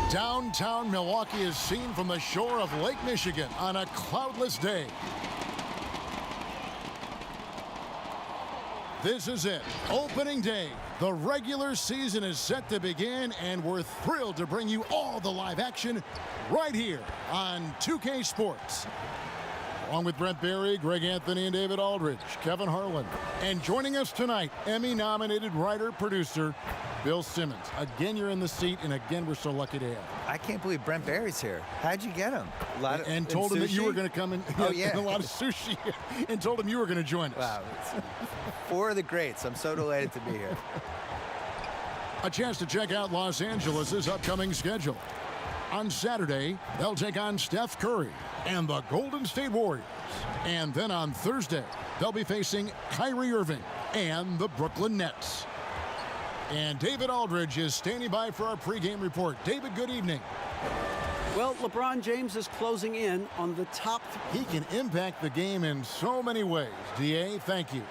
Downtown Milwaukee is seen from the shore of Lake Michigan on a cloudless day. This is it, opening day. The regular season is set to begin, and we're thrilled to bring you all the live action right here on 2K Sports. Along with Brent Barry, Greg Anthony, and David Aldridge, Kevin Harlan. And joining us tonight, Emmy-nominated writer-producer Bill Simmons. Again, you're in the seat, and again, we're so lucky to have you. I can't believe Brent Barry's here. How'd you get him? And told him that you were going to come in. Oh, yeah. And a lot of sushi. And told him you were going to join us. Wow. Four of the greats. I'm so delighted to be here. A chance to check out Los Angeles' upcoming schedule. On Saturday, they'll take on Steph Curry and the Golden State Warriors. And then on Thursday, they'll be facing Kyrie Irving and the Brooklyn Nets. And David Aldridge is standing by for our pregame report. David, good evening. Well, LeBron James is closing in on the top. He can impact the game in so many ways. DA, thank you.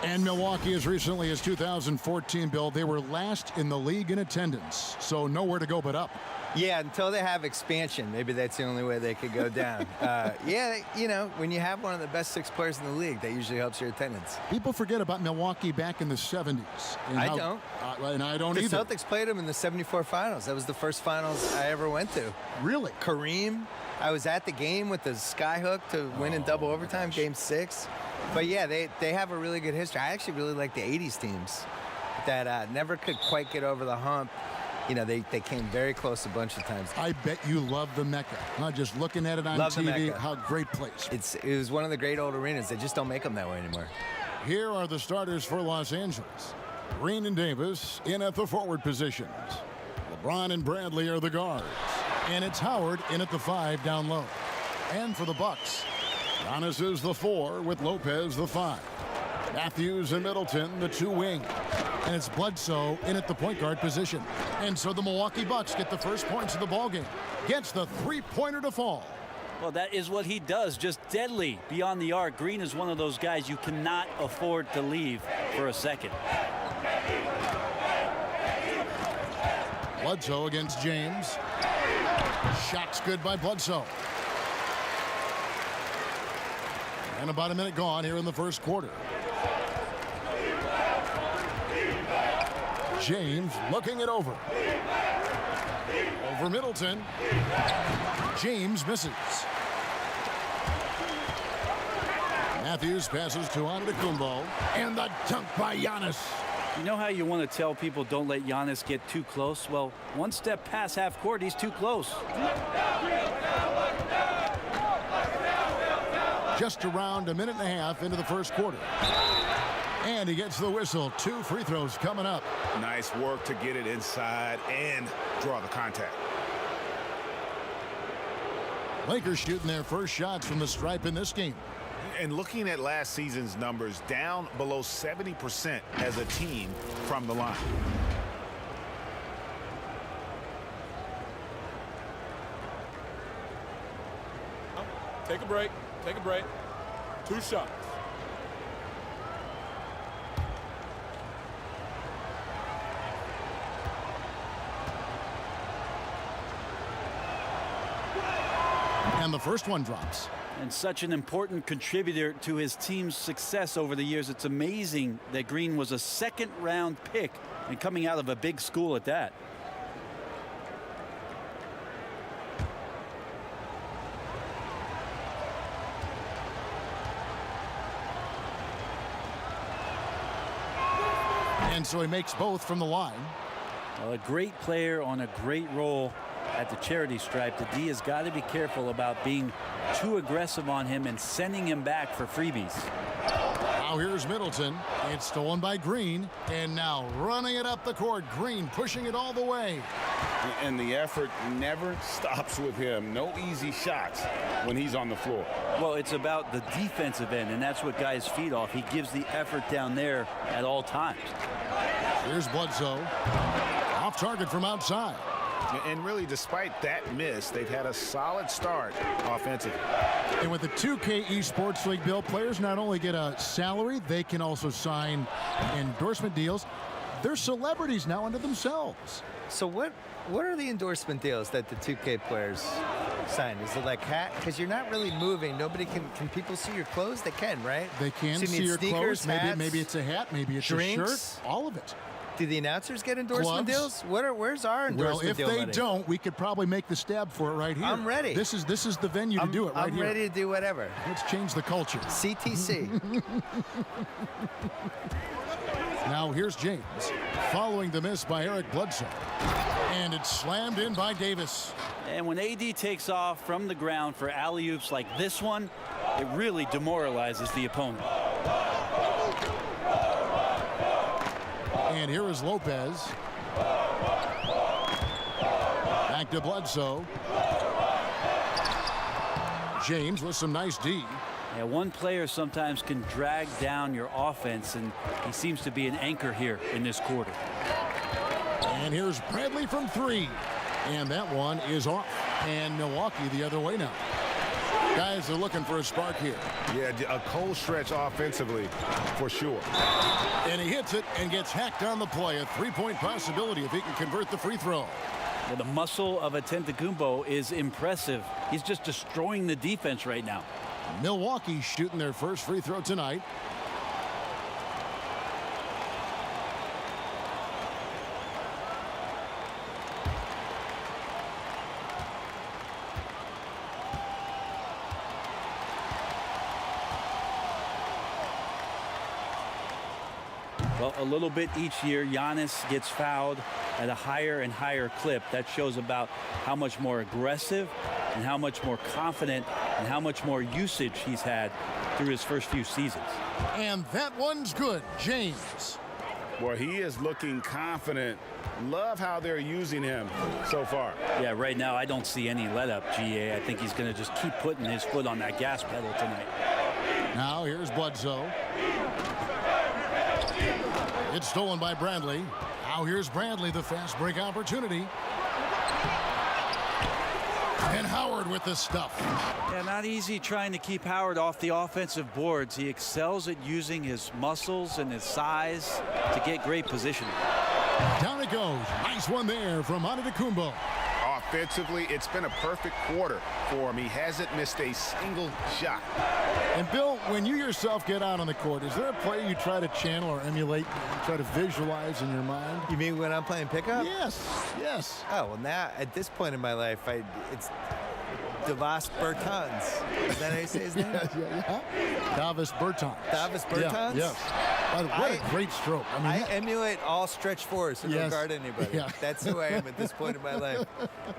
And Milwaukee, as recently as 2014, Bill, they were last in the league in attendance, so nowhere to go but up. Yeah, until they have expansion. Maybe that's the only way they could go down. Yeah, you know, when you have one of the best 6 players in the league, that usually helps your attendance. People forget about Milwaukee back in the 70s. I don't. And I don't either. either. The Celtics played them in the '74 finals. That was the first finals I ever went to. Really? Kareem. I was at the game with the skyhook to win in double overtime, Game 6. But yeah, they have a really good history. I actually really like the 80s teams that never could quite get over the hump. You know, they came very close a bunch of times. I bet you love the Mecca. Not just looking at it on love TV, how great place. It was one of the great old arenas. They just don't make them that way anymore. Here are the starters for Los Angeles. Green and Davis in at the forward positions. LeBron and Bradley are the guards. And it's Howard in at the 5 down low. And for the Bucks, Giannis is the 4 with Lopez the 5. Matthews and Middleton the 2 wing. And it's Bledsoe in at the point guard position. And so the Milwaukee Bucks get the first points of the ballgame. Gets the 3-pointer to fall. Well, that is what he does, just deadly beyond the arc. Green is one of those guys you cannot afford to leave for a second. Bledsoe against James. Shot's good by Bledsoe. And about a minute gone here in the first quarter. James looking it over. Over Middleton. James misses. Matthews passes to Antetokounmpo. And the dunk by Giannis. You know how you want to tell people don't let Giannis get too close? Well, one step past half court, he's too close. Just around a minute and a half into the first quarter. And he gets the whistle. 2 free throws coming up. Nice work to get it inside and draw the contact. Lakers shooting their first shots from the stripe in this game. And looking at last season's numbers, down below 70% as a team from the line. Take a break. Take a break. 2 shots. And the first one drops. And such an important contributor to his team's success over the years. It's amazing that Green was a 2nd-round pick and coming out of a big school at that. And so he makes both from the line. Well, a great player on a great role at the charity stripe. The D has got to be careful about being too aggressive on him and sending him back for freebies. Now here's Middleton. It's stolen by Green. And now running it up the court. Green pushing it all the way. And the effort never stops with him. No easy shots when he's on the floor. Well, it's about the defensive end, and that's what guys feed off. He gives the effort down there at all times. Here's Bledsoe. Off target from outside. And really, despite that miss, they've had a solid start offensively. And with the 2K Esports League, Bill, players not only get a salary, they can also sign endorsement deals. They're celebrities now unto themselves. So what are the endorsement deals that the 2K players sign? Is it like hat? Because you're not really moving. Nobody can people see your clothes? They can, right? They can So you see need your sneakers, clothes. hats, Maybe it's a hat. Maybe it's drinks. a shirt. All of it. Do the announcers get endorsement Gloves. deals? Where's our endorsement Well, if deal they money? don't, we could probably make the stab for it right here. I'm ready. This is the venue to do it right I'm here. ready to do whatever. Let's change the culture. CTC. Now here's James, following the miss by Eric Bledsoe. And it's slammed in by Davis. And when AD takes off from the ground for alley-oops like this one, it really demoralizes the opponent. And here is Lopez. Back to Bledsoe. James with some nice D. Yeah, one player sometimes can drag down your offense, and he seems to be an anchor here in this quarter. And here's Bradley from three. And that one is off. And Milwaukee the other way now. Guys are looking for a spark here. Yeah, a cold stretch offensively for sure. And he hits it and gets hacked on the play. A three-point possibility if he can convert the free throw. Well, the muscle of Antetokounmpo is impressive. He's just destroying the defense right now. Milwaukee shooting their first free throw tonight. Well, a little bit each year, Giannis gets fouled at a higher and higher clip. That shows about how much more aggressive and how much more confident and how much more usage he's had through his first few seasons. And that one's good. James. Well, he is looking confident. Love how they're using him so far. Yeah, right now I don't see any let up, GA. I think he's going to just keep putting his foot on that gas pedal tonight. Now here's Bledsoe. It's stolen by Bradley. Now here's Bradley, the fast break opportunity. And Howard with the stuff. Yeah, not easy trying to keep Howard off the offensive boards. He excels at using his muscles and his size to get great positioning. Down it goes. Nice one there from Antetokounmpo. Offensively, it's been a perfect quarter for him. He hasn't missed a single shot. And Bill, when you yourself get out on the court, is there a play you try to channel or emulate, try to visualize in your mind? You mean when I'm playing pickup? Yes, yes. Oh, well, now, at this point in my life, it's Davis Bertans. Is that how you say his name? Yeah. Davis Bertans. Davis Bertans? Yes. By the way, what a great stroke. I emulate all stretch fours and don't guard anybody. Yeah. That's who I am at this point in my life.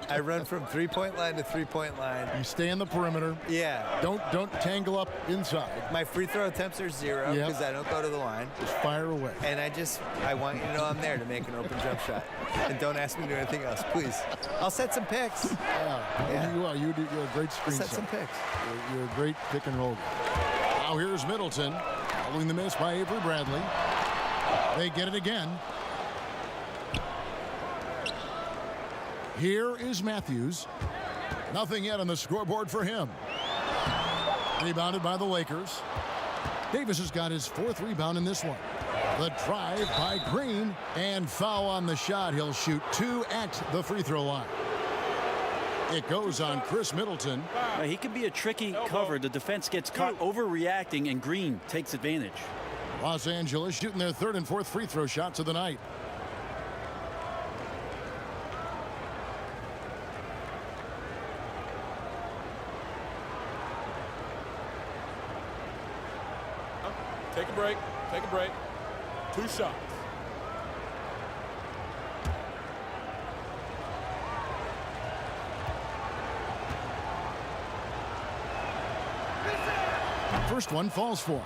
I run from three-point line to three-point line. You stay in the perimeter. Yeah. Don't tangle up inside. My free throw attempts are 0 because I don't go to the line. Just fire away. And I want you to know I'm there to make an open jump shot. And don't ask me to do anything else, please. I'll set some picks. Yeah. You are. You're a great screen Set some setter. picks. You're a great pick and roll guy. Now here's Middleton. Following the miss by Avery Bradley. They get it again. Here is Matthews. Nothing yet on the scoreboard for him. Rebounded by the Lakers. Davis has got his 4th rebound in this one. The drive by Green, and foul on the shot. He'll shoot 2 at the free throw line. It goes on Chris Middleton. He can be a tricky cover. The defense gets caught overreacting, and Green takes advantage. Los Angeles shooting their 3rd and 4th free throw shots of the night. Take a break. Take a break. 2 shots. First one falls for him.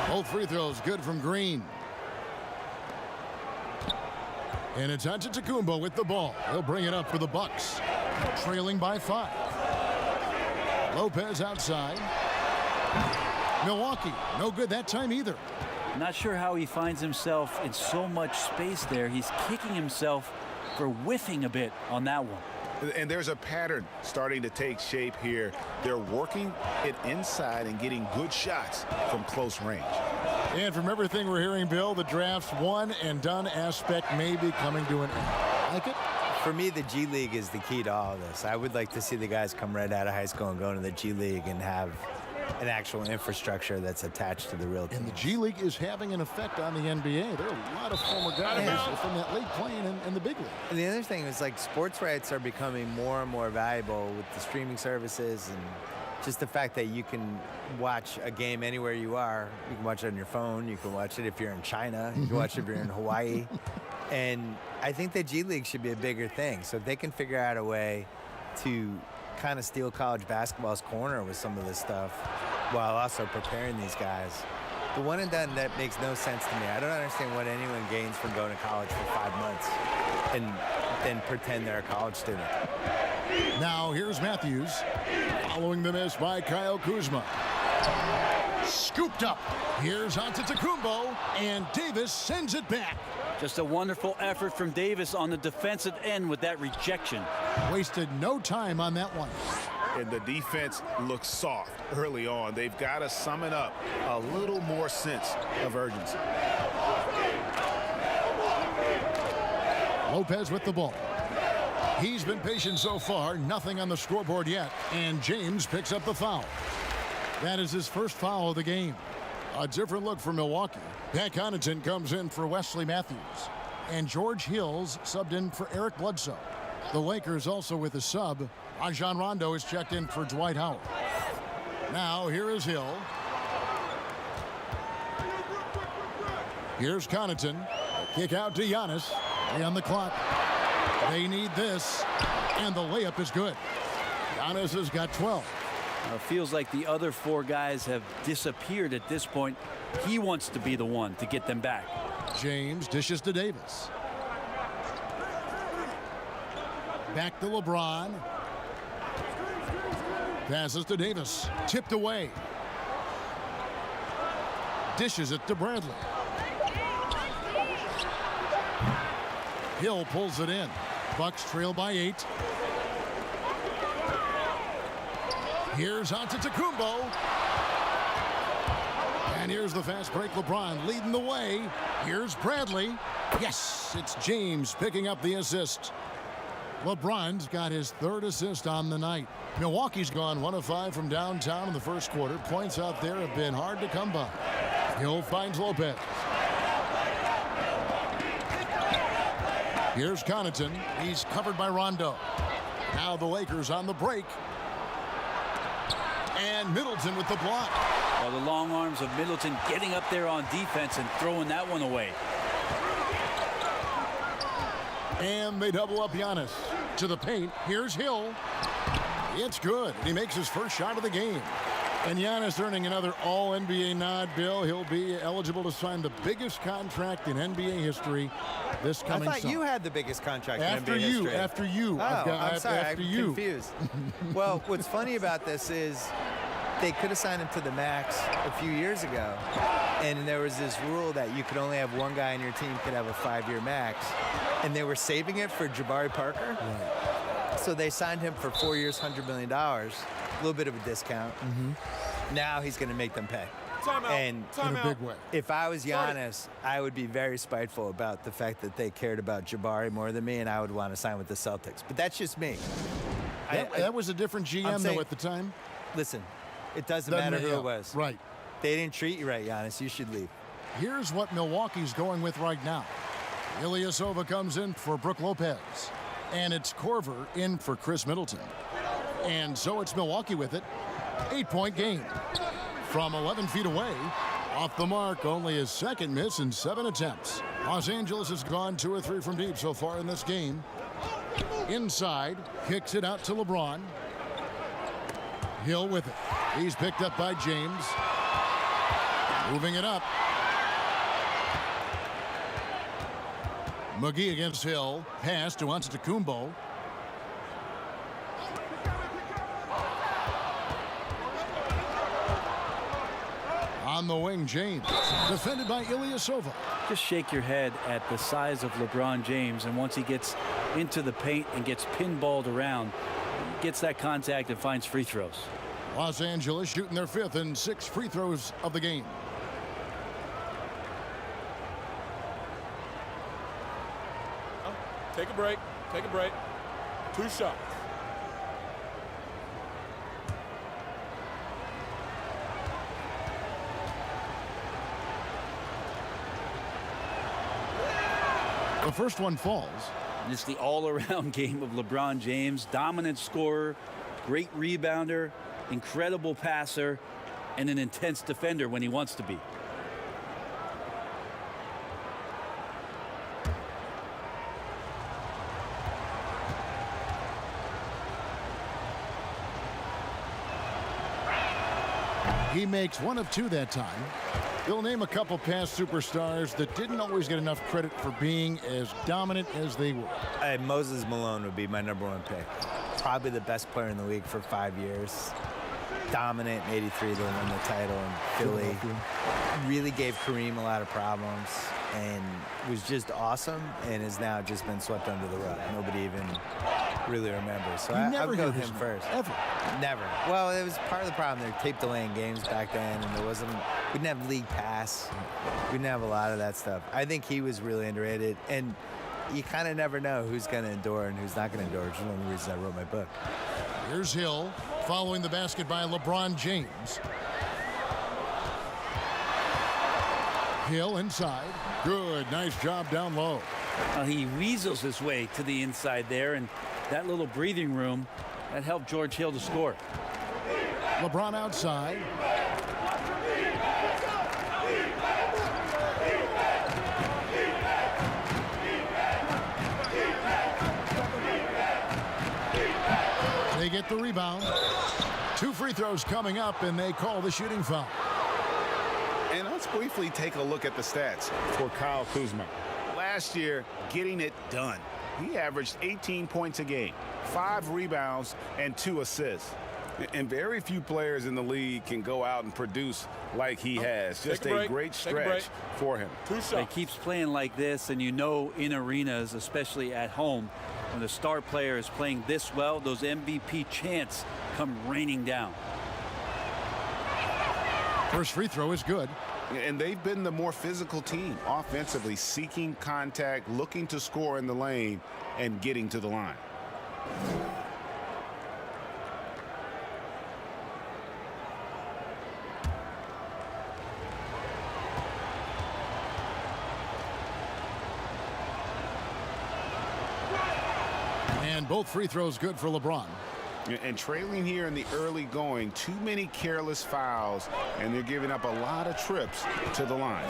Both free throws good from Green. And it's Antetokounmpo with the ball. He'll bring it up for the Bucks. Trailing by 5. Lopez outside. Milwaukee, no good that time either. Not sure how he finds himself in so much space there. He's kicking himself for whiffing a bit on that one. And there's a pattern starting to take shape here. They're working it inside and getting good shots from close range. And from everything we're hearing, Bill, the draft's one and done aspect may be coming to an end. Like it? For me, the G League is the key to all of this. I would like to see the guys come right out of high school and go into the G League and have an actual infrastructure that's attached to the real team. And the G League is having an effect on the NBA. There are a lot of former guys from that league playing in the big league. And the other thing is, like, sports rights are becoming more and more valuable with the streaming services, and just the fact that you can watch a game anywhere you are. You can watch it on your phone. You can watch it if you're in China. You can watch it if you're in Hawaii. And I think the G League should be a bigger thing. So if they can figure out a way to kind of steal college basketball's corner with some of this stuff while also preparing these guys. The one and done, that makes no sense to me. I don't understand what anyone gains from going to college for 5 months and then pretend they're a college student. Now here's Matthews following the miss by Kyle Kuzma. Scooped up. Here's Antetokounmpo, and Davis sends it back. Just a wonderful effort from Davis on the defensive end with that rejection. Wasted no time on that one. And the defense looks soft early on. They've got to sum it up a little more sense of urgency. Lopez with the ball. He's been patient so far. Nothing on the scoreboard yet. And James picks up the foul. That is his first foul of the game. A different look for Milwaukee. Pat Connaughton comes in for Wesley Matthews. And George Hill's subbed in for Eric Bledsoe. The Lakers also with a sub. Rajon Rondo is checked in for Dwight Howard. Now here is Hill. Here's Connaughton. Kick out to Giannis. 3 on the clock. They need this. And the layup is good. Giannis has got 12. It feels like the other 4 guys have disappeared at this point. He wants to be the one to get them back. James dishes to Davis. Back to LeBron. Passes to Davis. Tipped away. Dishes it to Bradley. Hill pulls it in. Bucks trail by 8. Here's Antetokounmpo. And here's the fast break. LeBron leading the way. Here's Bradley. Yes, it's James picking up the assist. LeBron's got his 3rd assist on the night. Milwaukee's gone 1 of 5 from downtown in the first quarter. Points out there have been hard to come by. Hill finds Lopez. Here's Connaughton. He's covered by Rondo. Now the Lakers on the break. And Middleton with the block. Well, the long arms of Middleton getting up there on defense and throwing that one away. And they double up Giannis. To the paint. Here's Hill. It's good. He makes his first shot of the game. And Giannis earning another All-NBA nod, Bill. He'll be eligible to sign the biggest contract in NBA history this coming summer. I thought you had the biggest contract in NBA history. After you. Oh, I'm sorry. After I'm you. confused. Well, what's funny about this is they could have signed him to the max a few years ago. And there was this rule that you could only have one guy on your team could have a 5-year max. And they were saving it for Jabari Parker. Right. So they signed him for 4 years, $100 million. A little bit of a discount. Now he's going to make them pay. Time out. And In a big way. if I was Giannis, I would be very spiteful about the fact that they cared about Jabari more than me, and I would want to sign with the Celtics. But that's just me. That was a different GM, saying- though, at the time. Listen, it doesn't matter who it was. Right. They didn't treat you right, Giannis. You should leave. Here's what Milwaukee's going with right now. Ilyasova comes in for Brook Lopez. And it's Korver in for Chris Middleton. And so it's Milwaukee with it. 8-point game. From 11 feet away. Off the mark, only his 2nd miss in 7 attempts. Los Angeles has gone 2 or 3 from deep so far in this game. Inside, kicks it out to LeBron. Hill with it. He's picked up by James. Moving it up. McGee against Hill. Pass to Antetokounmpo. On the wing, James. Defended by Ilyasova. Just shake your head at the size of LeBron James, and once he gets into the paint and gets pinballed around, gets that contact and finds free throws. Los Angeles shooting their 5th and 6th free throws of the game. Take a break. Take a break. 2 shots. The first one falls. And it's the all-around game of LeBron James. Dominant scorer, great rebounder, incredible passer, and an intense defender when he wants to be. He makes 1 of 2 that time. He'll name a couple past superstars that didn't always get enough credit for being as dominant as they were. Moses Malone would be my #1 pick. Probably the best player in the league for 5 years. Dominant in '83 to win the title in Philly. Really gave Kareem a lot of problems and was just awesome and has now just been swept under the rug. Nobody even really remembers. So I would go with him first. Ever. Never. Well, it was part of the problem. They were tape delaying games back then, and we didn't have league pass. We didn't have a lot of that stuff. I think he was really underrated, and you kind of never know who's going to endure and who's not going to endure, which is one of the reasons I wrote my book. Here's Hill following the basket by LeBron James. Hill inside. Good. Nice job down low. He weasels his way to the inside there, and that little breathing room, that helped George Hill to score. LeBron outside. They get the rebound. 2 free throws coming up, and they call the shooting foul. And let's briefly take a look at the stats for Kyle Kuzma. Last year, getting it done. He averaged 18 points a game, 5 rebounds, and 2 assists. And very few players in the league can go out and produce like he has. Just a great stretch for him. 2 shots. He keeps playing like this, and you know in arenas, especially at home, when the star player is playing this well, those MVP chants come raining down. First free throw is good. And they've been the more physical team offensively, seeking contact, looking to score in the lane, and getting to the line. And both free throws good for LeBron. And trailing here in the early going, too many careless fouls, and they're giving up a lot of trips to the line.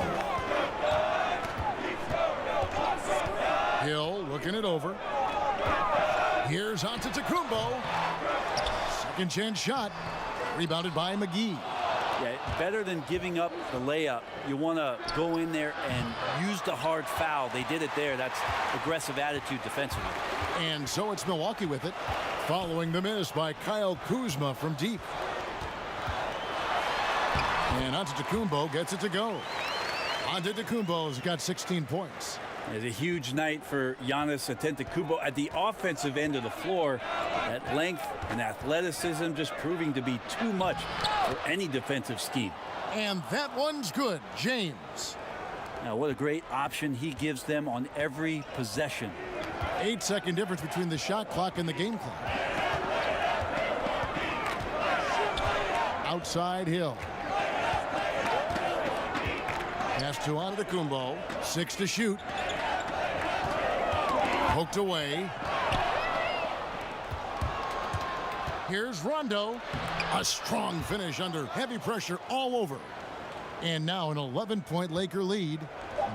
Hill looking it over. Here's Antetokounmpo. Second chance shot. Rebounded by McGee. Yeah, better than giving up the layup. You want to go in there and use the hard foul. They did it there. That's aggressive attitude defensively. And so it's Milwaukee with it, following the miss by Kyle Kuzma from deep. And Antetokounmpo gets it to go. Antetokounmpo's got 16 points. It's a huge night for Giannis Antetokounmpo at the offensive end of the floor. That length and athleticism just proving to be too much for any defensive scheme. And that one's good. James. Now, what a great option he gives them on every possession. 8-second difference between the shot clock and the game clock. Outside Hill. Pass to Antetokounmpo. 6 to shoot. Poked away. Here's Rondo. A strong finish under heavy pressure all over. And now an 11-point Laker lead.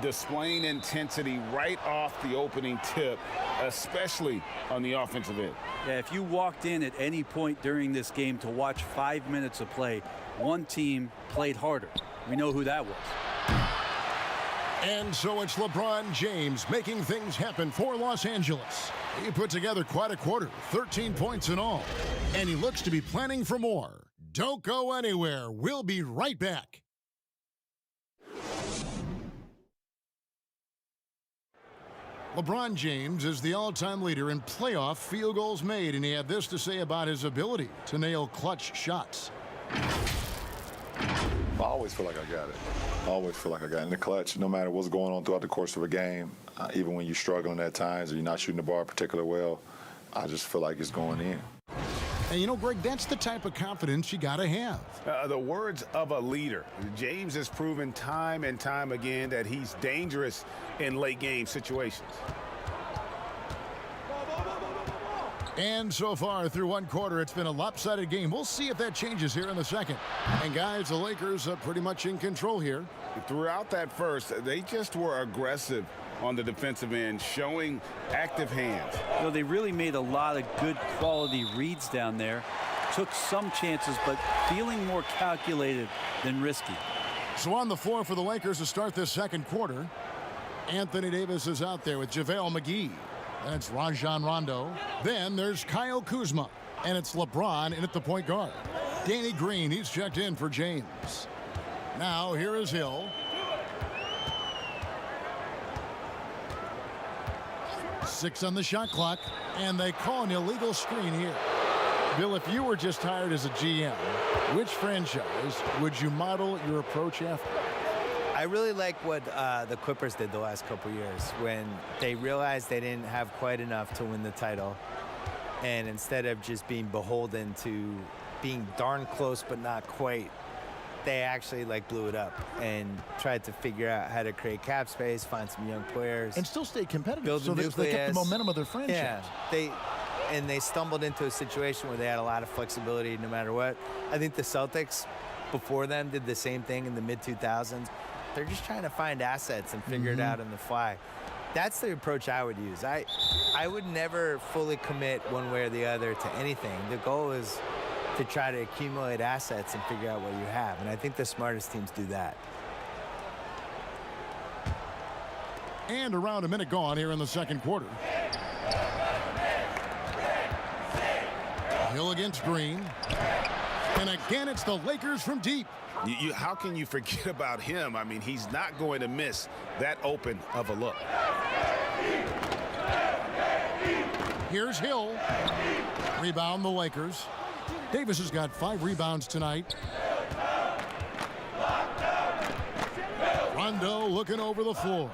Displaying intensity right off the opening tip, especially on the offensive end. Yeah, if you walked in at any point during this game to watch 5 minutes of play, one team played harder. We know who that was. And so it's LeBron James making things happen for Los Angeles. He put together quite a quarter, 13 points in all. And he looks to be planning for more. Don't go anywhere. We'll be right back. LeBron James is the all-time leader in playoff field goals made, and he had this to say about his ability to nail clutch shots. I always feel like I got it. I always feel like I got it in the clutch, no matter what's going on throughout the course of a game. Even when you're struggling at times or you're not shooting the ball particularly well, I just feel like it's going in. And you know, Greg, that's the type of confidence you got to have. The words of a leader. James has proven time and time again that he's dangerous in late game situations. And so far through one quarter, it's been a lopsided game. We'll see if that changes here in the second. And guys, the Lakers are pretty much in control here. Throughout that first, they just were aggressive on the defensive end, showing active hands. You know, they really made a lot of good quality reads down there. Took some chances, but feeling more calculated than risky. So on the floor for the Lakers to start this second quarter, Anthony Davis is out there with JaVale McGee. And it's Rajon Rondo. Then there's Kyle Kuzma. And it's LeBron in at the point guard. Danny Green, he's checked in for James. Now here is Hill. 6 on the shot clock. And they call an illegal screen here. Bill, if you were just hired as a GM, which franchise would you model your approach after? I really like what the Clippers did the last couple years when they realized they didn't have quite enough to win the title. And instead of just being beholden to being darn close but not quite, they actually blew it up and tried to figure out how to create cap space, find some young players. And still stay competitive. Build so they kept the momentum of their franchise. Yeah, they stumbled into a situation where they had a lot of flexibility no matter what. I think the Celtics before them did the same thing in the mid-2000s. They're just trying to find assets and figure it out on the fly. That's the approach I would use. I would never fully commit one way or the other to anything. The goal is to try to accumulate assets and figure out what you have. And I think the smartest teams do that. And around a minute gone here in the second quarter. Hill against Green. And again, it's the Lakers from deep. How can you forget about him? I mean, he's not going to miss that open of a look. Here's Hill. Rebound the Lakers. Davis has got 5 rebounds tonight. Rondo looking over the floor.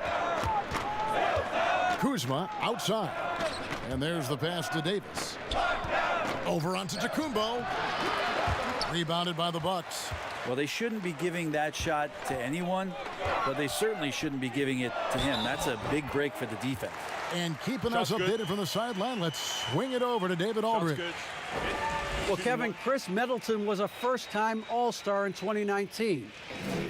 Kuzma outside. And there's the pass to Davis. Over onto Tacumbo. Rebounded by the Bucks. Well, they shouldn't be giving that shot to anyone, but they certainly shouldn't be giving it to him. That's a big break for the defense. And keeping us updated from the sideline, let's swing it over to David Aldridge. Well, Kevin, Chris Middleton was a first-time All-Star in 2019.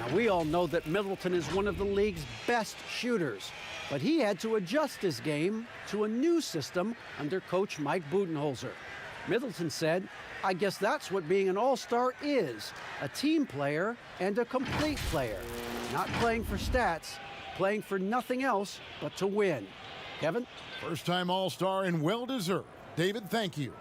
Now, we all know that Middleton is one of the league's best shooters, but he had to adjust his game to a new system under coach Mike Budenholzer. Middleton said, "I guess that's what being an all-star is, a team player and a complete player. Not playing for stats, playing for nothing else but to win." Kevin? First-time All-Star and well-deserved. David, thank you.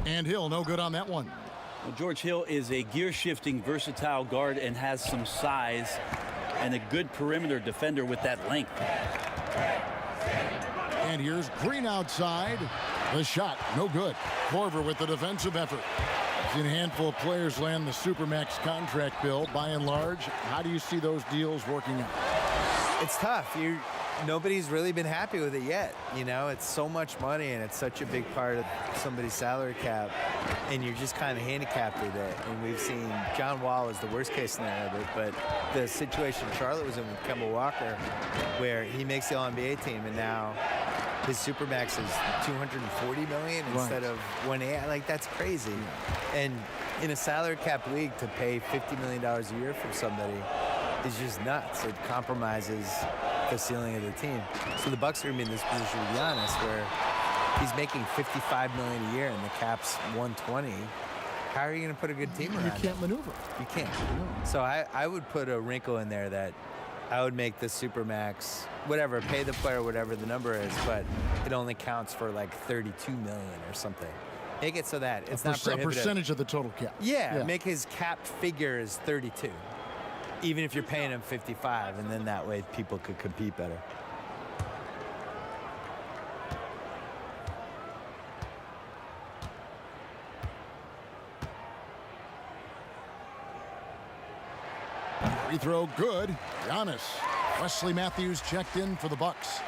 And Hill, no good on that one. Well, George Hill is a gear-shifting, versatile guard and has some size and a good perimeter defender with that length. And here's Green outside. The shot, no good. Korver with the defensive effort. Seen a handful of players land the Supermax contract bill. By and large, how do you see those deals working out? It's tough. Nobody's really been happy with it yet. You know, it's so much money and it's such a big part of somebody's salary cap, and you're just kind of handicapped with it. And we've seen John Wall is the worst case scenario of it, but the situation Charlotte was in with Kemba Walker, where he makes the All-NBA team and now his Supermax is $240 million instead of $180. That's crazy. And in a salary cap league, to pay $50 million a year from somebody is just nuts. It compromises the ceiling of the team. So the Bucks are going to be in this position with Giannis where he's making $55 million a year and the cap's $120. How are you going to put a good team around? You can't maneuver. You can't. No. So I would put a wrinkle in there that I would make the Supermax, whatever, pay the player whatever the number is, but it only counts for like 32 million or something. Make it so that it's not a prohibitive. percentage of the total cap. Yeah, make his cap figure is 32, even if you're paying him 55, and then that way people could compete better. Free throw good. Giannis. Wesley Matthews checked in for the Bucks.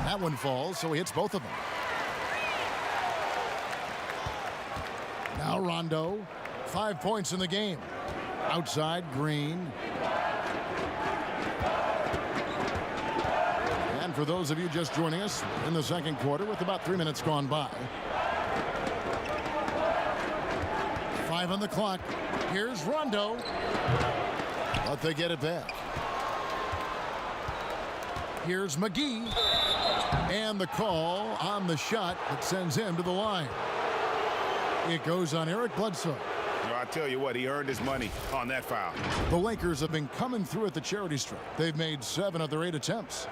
That one falls, so he hits both of them. Now Rondo. 5 points in the game. Outside, Green. And for those of you just joining us, in the second quarter with about 3 minutes gone by. 5 on the clock. Here's Rondo. But they get it back. Here's McGee. And the call on the shot that sends him to the line. It goes on Eric Bledsoe. I tell you what, he earned his money on that foul. The Lakers have been coming through at the charity stripe. They've made 7 of their 8 attempts.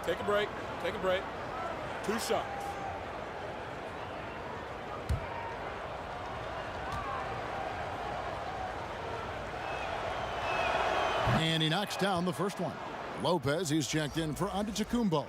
Take a break. Take a break. 2 shots. And he knocks down the first one. Lopez, he's checked in for Antetokounmpo.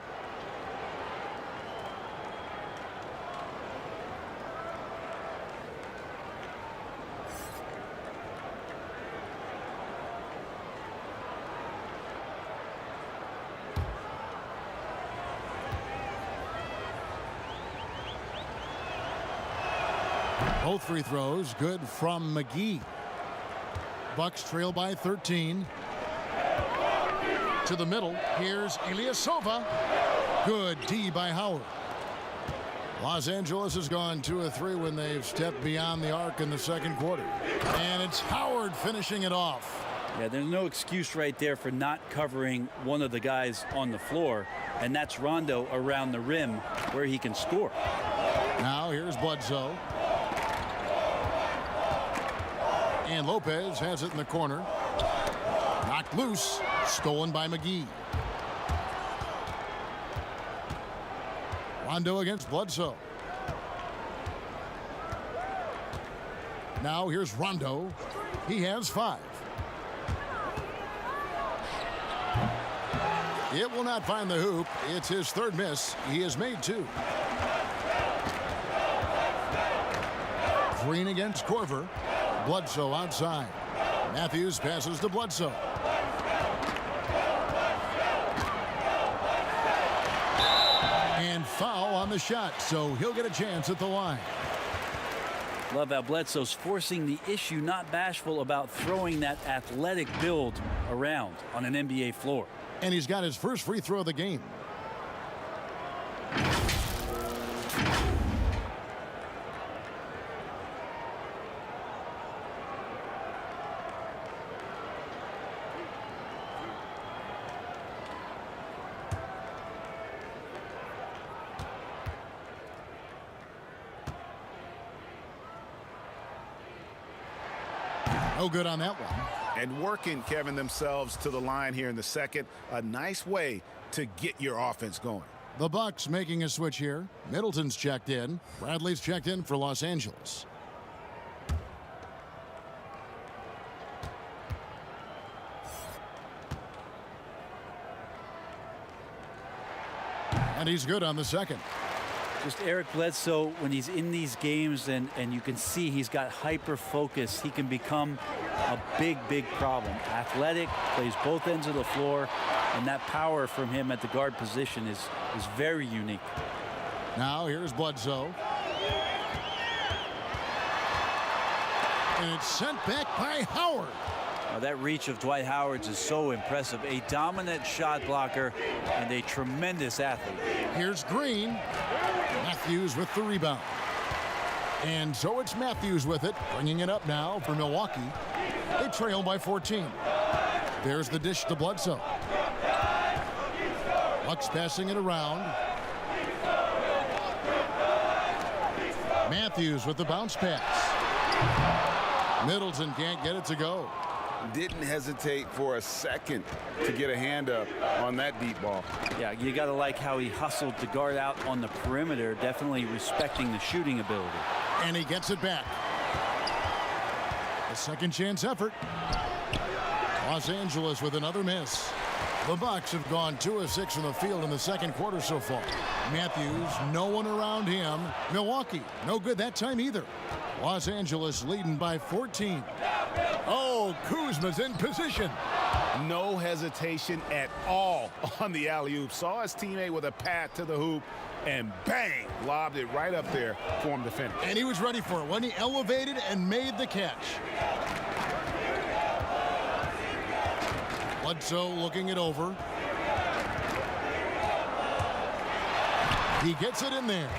Both free throws good from McGee. Bucks trail by 13. To the middle. Here's Ilyasova. Good D by Howard. Los Angeles has gone 2 of 3 when they've stepped beyond the arc in the second quarter. And it's Howard finishing it off. Yeah, there's no excuse right there for not covering one of the guys on the floor, and that's Rondo around the rim where he can score. Now here's Bledsoe. And Lopez has it in the corner. Knocked loose. Stolen by McGee. Rondo against Bledsoe. Now here's Rondo. He has 5. It will not find the hoop. It's his 3rd miss. He has made 2. Green against Korver. Bledsoe outside. Matthews passes to Bledsoe. And foul on the shot, so he'll get a chance at the line. Love how Bledsoe's forcing the issue, not bashful about throwing that athletic build around on an NBA floor. And he's got his first free throw of the game. No good on that one. And working, Kevin, themselves to the line here in the second. A nice way to get your offense going. The Bucks making a switch here. Middleton's checked in. Bradley's checked in for Los Angeles. And he's good on the second. Just Eric Bledsoe, when he's in these games and you can see he's got hyper focus, he can become a big problem. Athletic, plays both ends of the floor, and that power from him at the guard position is very unique. Now here's Bledsoe. And it's sent back by Howard. That reach of Dwight Howard's is so impressive. A dominant shot blocker and a tremendous athlete. Here's Green. Matthews with the rebound. And so it's Matthews with it, bringing it up now for Milwaukee. They trail by 14. There's the dish to Bledsoe. Bucks passing it around. Matthews with the bounce pass. Middleton can't get it to go. Didn't hesitate for a second to get a hand up on that deep ball. Yeah, you got to like how he hustled to guard out on the perimeter, definitely respecting the shooting ability. And he gets it back. A second chance effort. Los Angeles with another miss. The Bucks have gone 2 of 6 from the field in the second quarter so far. Matthews, no one around him. Milwaukee, no good that time either. Los Angeles leading by 14. Oh, Kuzma's in position. No hesitation at all on the alley-oop. Saw his teammate with a path to the hoop, and bang, lobbed it right up there for him to finish. And he was ready for it when he elevated and made the catch. Bledsoe looking it over. He gets it in there.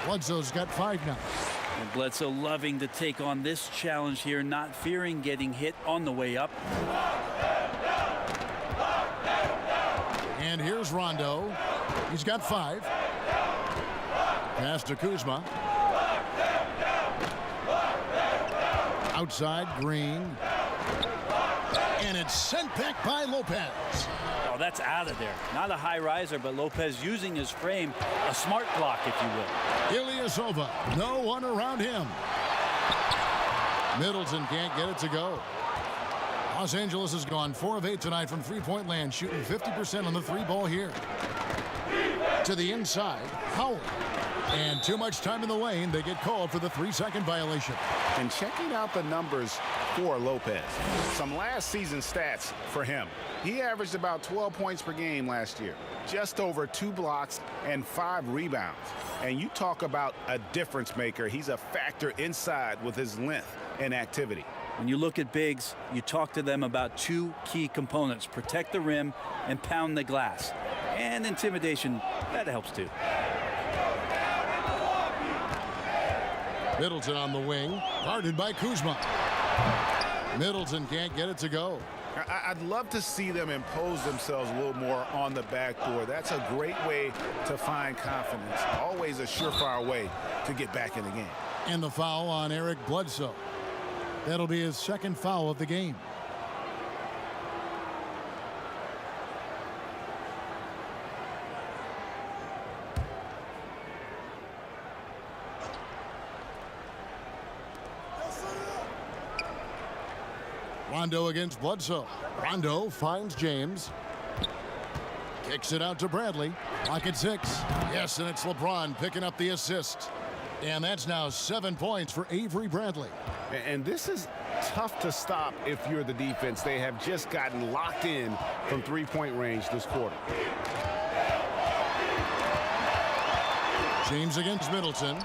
Bledsoe's got 5 now. And Bledsoe loving to take on this challenge here, not fearing getting hit on the way up. And here's Rondo. He's got 5. Pass to Kuzma. Outside, Green. And it's sent back by Lopez. Oh, that's out of there. Not a high riser, but Lopez using his frame, a smart block, if you will. Ilyasova, no one around him. Middleton can't get it to go. Los Angeles has gone 4 of 8 tonight from three-point land, shooting 50% on the 3-ball here. To the inside, Howard. And too much time in the lane, they get called for the 3-second violation. And checking out the numbers for Lopez. Some last season stats for him. He averaged about 12 points per game last year. Just over 2 blocks and 5 rebounds. And you talk about a difference maker. He's a factor inside with his length and activity. When you look at bigs, you talk to them about 2 key components: protect the rim and pound the glass. And intimidation, that helps too. Middleton on the wing, guarded by Kuzma. Middleton can't get it to go. I'd love to see them impose themselves a little more on the backboard. That's a great way to find confidence. Always a surefire way to get back in the game. And the foul on Eric Bledsoe. That'll be his 2nd foul of the game. Rondo against Bledsoe. Rondo finds James. Kicks it out to Bradley. Pocket 6. Yes, and it's LeBron picking up the assist. And that's now 7 points for Avery Bradley. And this is tough to stop if you're the defense. They have just gotten locked in from 3-point range this quarter. James against Middleton.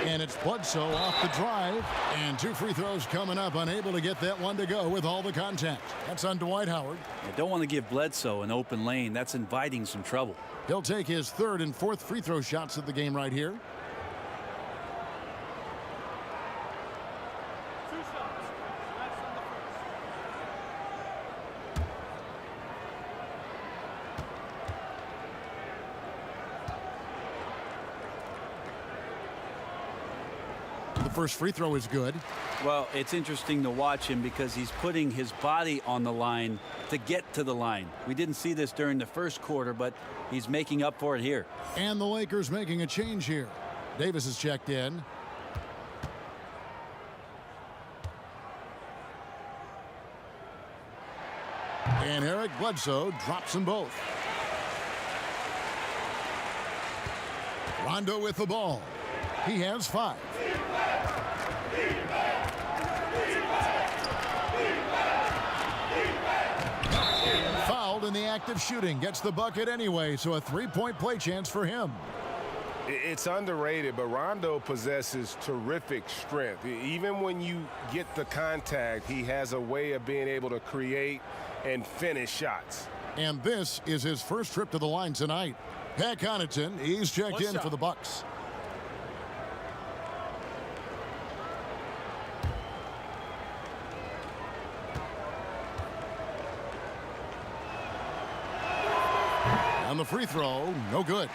And it's Bledsoe off the drive. And 2 free throws coming up. Unable to get that one to go with all the contact. That's on Dwight Howard. You don't want to give Bledsoe an open lane. That's inviting some trouble. He'll take his 3rd and 4th free throw shots of the game right here. The first free throw is good. Well, it's interesting to watch him because he's putting his body on the line to get to the line. We didn't see this during the first quarter, but he's making up for it here. And the Lakers making a change here. Davis is checked in. And Eric Bledsoe drops them both. Rondo with the ball. He has 5. Fouled in the act of shooting. Gets the bucket anyway, so a 3-point play chance for him. It's underrated, but Rondo possesses terrific strength. Even when you get the contact, he has a way of being able to create and finish shots. And this is his first trip to the line tonight. Pat Connaughton, he's checked in for the Bucks. On the free throw, no good.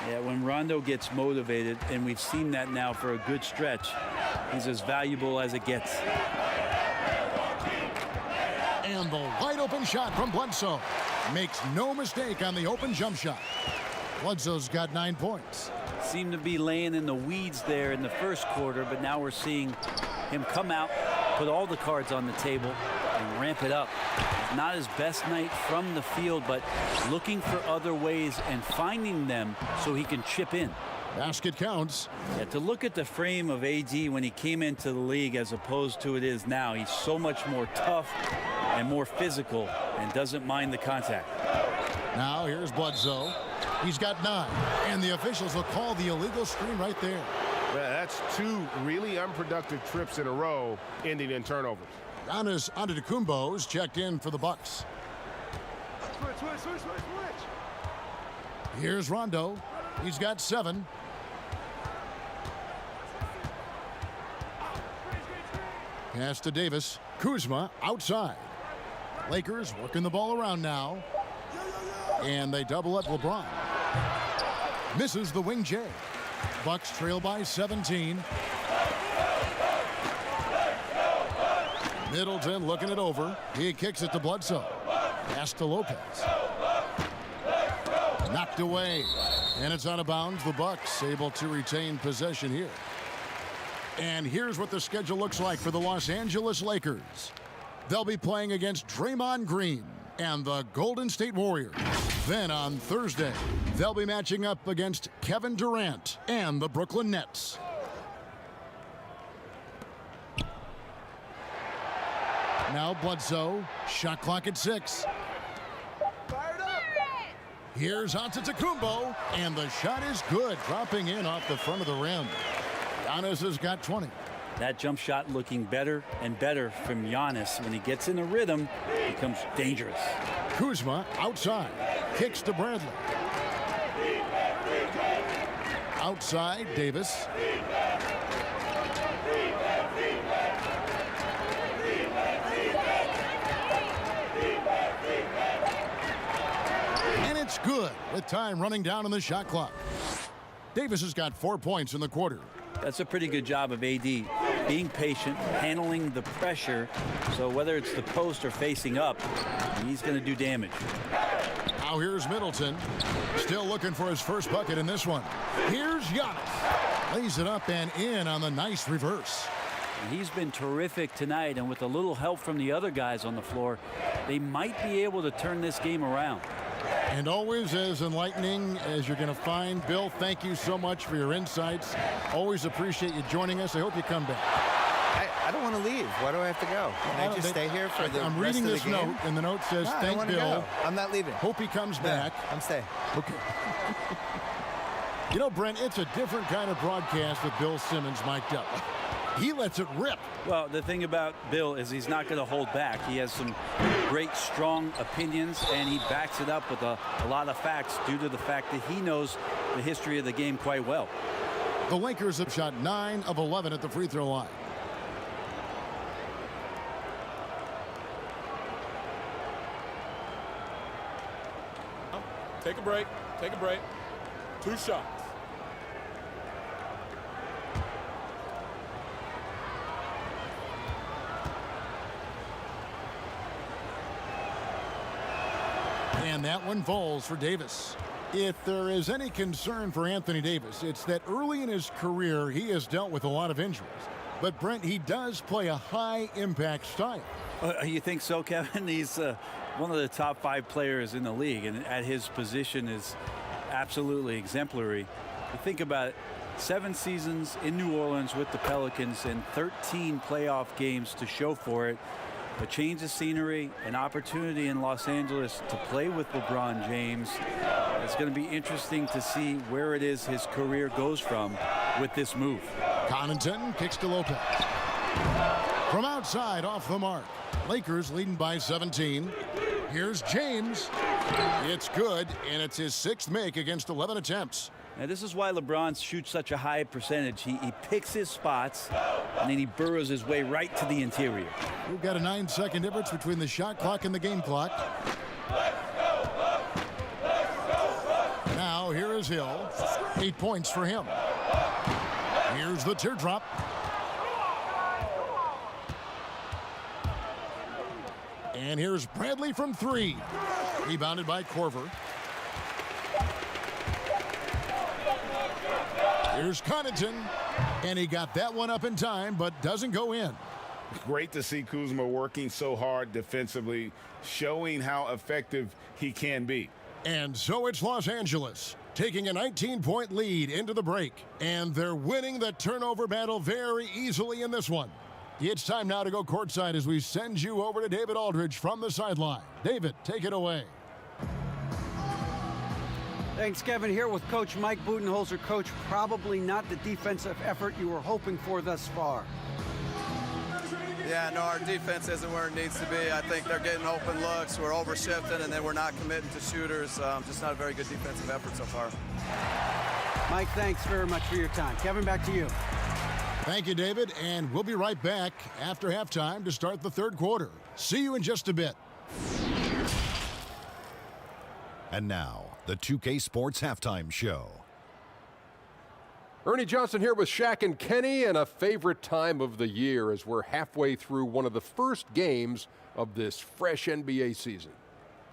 Yeah, when Rondo gets motivated, and we've seen that now for a good stretch, he's as valuable as it gets. And the wide open shot from Bledsoe. Makes no mistake on the open jump shot. Bledsoe's got 9 points. Seemed to be laying in the weeds there in the first quarter, but now we're seeing him come out, put all the cards on the table, and ramp it up. Not his best night from the field, but looking for other ways and finding them so he can chip in. Basket counts. Yeah, to look at the frame of AD when he came into the league as opposed to it is now, he's so much more tough and more physical and doesn't mind the contact. Now here's Bledsoe. He's got 9, and the officials will call the illegal screen right there. Well, that's 2 really unproductive trips in a row, ending in turnovers. Giannis Antetokounmpo's checked in for the Bucks. Switch. Here's Rondo. He's got 7. Pass to Davis. Kuzma outside. Lakers working the ball around now. And they double up LeBron. Misses the wing J. Bucks trail by 17. Middleton looking it over. He kicks it to Bledsoe. Pass to Lopez. Knocked away. And it's out of bounds. The Bucks able to retain possession here. And here's what the schedule looks like for the Los Angeles Lakers. They'll be playing against Draymond Green and the Golden State Warriors. Then on Thursday, they'll be matching up against Kevin Durant and the Brooklyn Nets. Now Bledsoe, shot clock at 6. Here's Antetokounmpo, and the shot is good, dropping in off the front of the rim. Giannis has got 20. That jump shot looking better and better from Giannis. When he gets in a rhythm, he becomes dangerous. Kuzma outside, kicks to Bradley. Outside, Davis. And it's good with time running down on the shot clock. Davis has got 4 points in the quarter. That's a pretty good job of AD, being patient, handling the pressure. So whether it's the post or facing up, he's going to do damage. Now here's Middleton, still looking for his first bucket in this one. Here's Giannis, lays it up and in on the nice reverse. He's been terrific tonight, and with a little help from the other guys on the floor, they might be able to turn this game around. And always as enlightening as you're going to find. Bill, thank you so much for your insights. Always appreciate you joining us. I hope you come back. I don't want to leave. Why do I have to go? Can I just stay here for the I'm rest reading of the this game? note, and the note says, No, I thank wanna Bill. go. I'm not leaving. Hope he comes back. I'm staying. Okay. You know, Brent, it's a different kind of broadcast with Bill Simmons mic'd up. He lets it rip. Well, the thing about Bill is he's not going to hold back. He has some great, strong opinions, and he backs it up with a lot of facts due to the fact that he knows the history of the game quite well. The Lakers have shot 9 of 11 at the free throw line. Take a break. 2 shots. And that one falls for Davis. If there is any concern for Anthony Davis, it's that early in his career he has dealt with a lot of injuries. But Brent, he does play a high-impact style. You think so, Kevin? He's one of the top 5 players in the league, and at his position is absolutely exemplary. You think about it, 7 seasons in New Orleans with the Pelicans and 13 playoff games to show for it. A change of scenery, an opportunity in Los Angeles to play with LeBron James. It's going to be interesting to see where it is his career goes from with this move. Connaughton kicks to Lopez. From outside, off the mark. Lakers leading by 17. Here's James. It's good, and it's his 6th make against 11 attempts. Now, this is why LeBron shoots such a high percentage. He picks his spots, and then he burrows his way right to the interior. We've got a 9-second difference between the shot clock and the game clock. Now, here is Hill. 8 points for him. Here's the teardrop. And here's Bradley from 3. Rebounded by Korver. Here's Connaughton. And he got that one up in time, but doesn't go in. Great to see Kuzma working so hard defensively, showing how effective he can be. And so it's Los Angeles taking a 19-point lead into the break. And they're winning the turnover battle very easily in this one. It's time now to go courtside as we send you over to David Aldridge from the sideline. David, take it away. Thanks, Kevin. Here with Coach Mike Budenholzer. Coach, probably not the defensive effort you were hoping for thus far. Yeah, no, our defense isn't where it needs to be. I think they're getting open looks. We're overshifting, and then we're not committing to shooters. Just not a very good defensive effort so far. Mike, thanks very much for your time. Kevin, back to you. Thank you, David, and we'll be right back after halftime to start the 3rd quarter. See you in just a bit. And now, the 2K Sports Halftime Show. Ernie Johnson here with Shaq and Kenny, and a favorite time of the year as we're halfway through one of the first games of this fresh NBA season.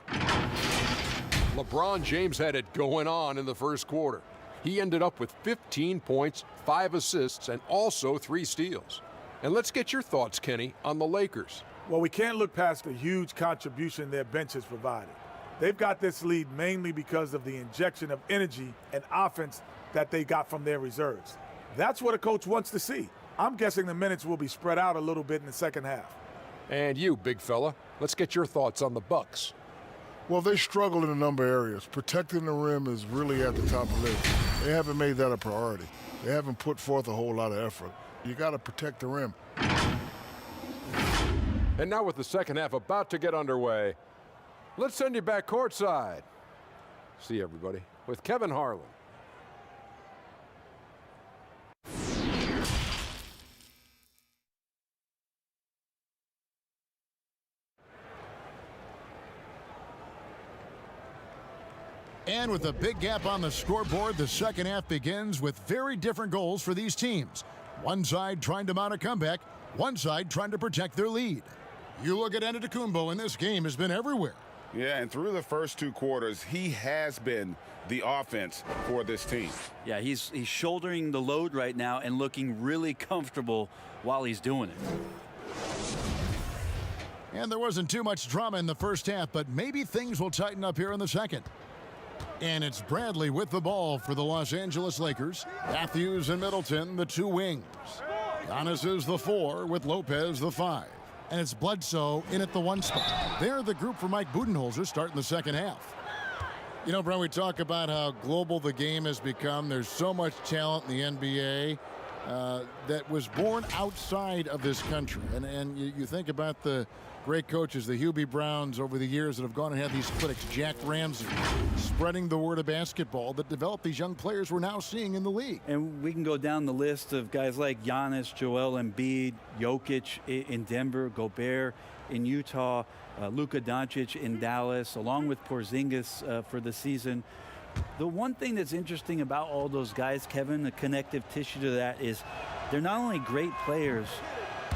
LeBron James had it going on in the first quarter. He ended up with 15 points, 5 assists, and also 3 steals. And let's get your thoughts, Kenny, on the Lakers. Well, we can't look past the huge contribution their bench has provided. They've got this lead mainly because of the injection of energy and offense that they got from their reserves. That's what a coach wants to see. I'm guessing the minutes will be spread out a little bit in the second half. And you, big fella, let's get your thoughts on the Bucks. Well, they struggled in a number of areas. Protecting the rim is really at the top of the list. They haven't made that a priority. They haven't put forth a whole lot of effort. You got to protect the rim. And now with the second half about to get underway, let's send you back courtside. See everybody with Kevin Harlan. And with a big gap on the scoreboard, the second half begins with very different goals for these teams. One side trying to mount a comeback, one side trying to protect their lead. You look at Antetokounmpo, and this game has been everywhere. Yeah, and through the first 2 quarters, he has been the offense for this team. Yeah, he's shouldering the load right now and looking really comfortable while he's doing it. And there wasn't too much drama in the first half, but maybe things will tighten up here in the second. And it's Bradley with the ball for the Los Angeles Lakers. Matthews and Middleton, the 2 wings. Giannis is the 4 with Lopez the 5. And it's Bledsoe in at the 1 spot. They're the group for Mike Budenholzer starting the second half. You know, Brian, we talk about how global the game has become. There's so much talent in the NBA that was born outside of this country. And you think about the great coaches, the Hubie Browns over the years that have gone and had these clinics, Jack Ramsey, spreading the word of basketball that developed these young players we're now seeing in the league. And we can go down the list of guys like Giannis, Joel Embiid, Jokic in Denver, Gobert in Utah, Luka Doncic in Dallas, along with Porzingis for the season. The one thing that's interesting about all those guys, Kevin, the connective tissue to that is they're not only great players,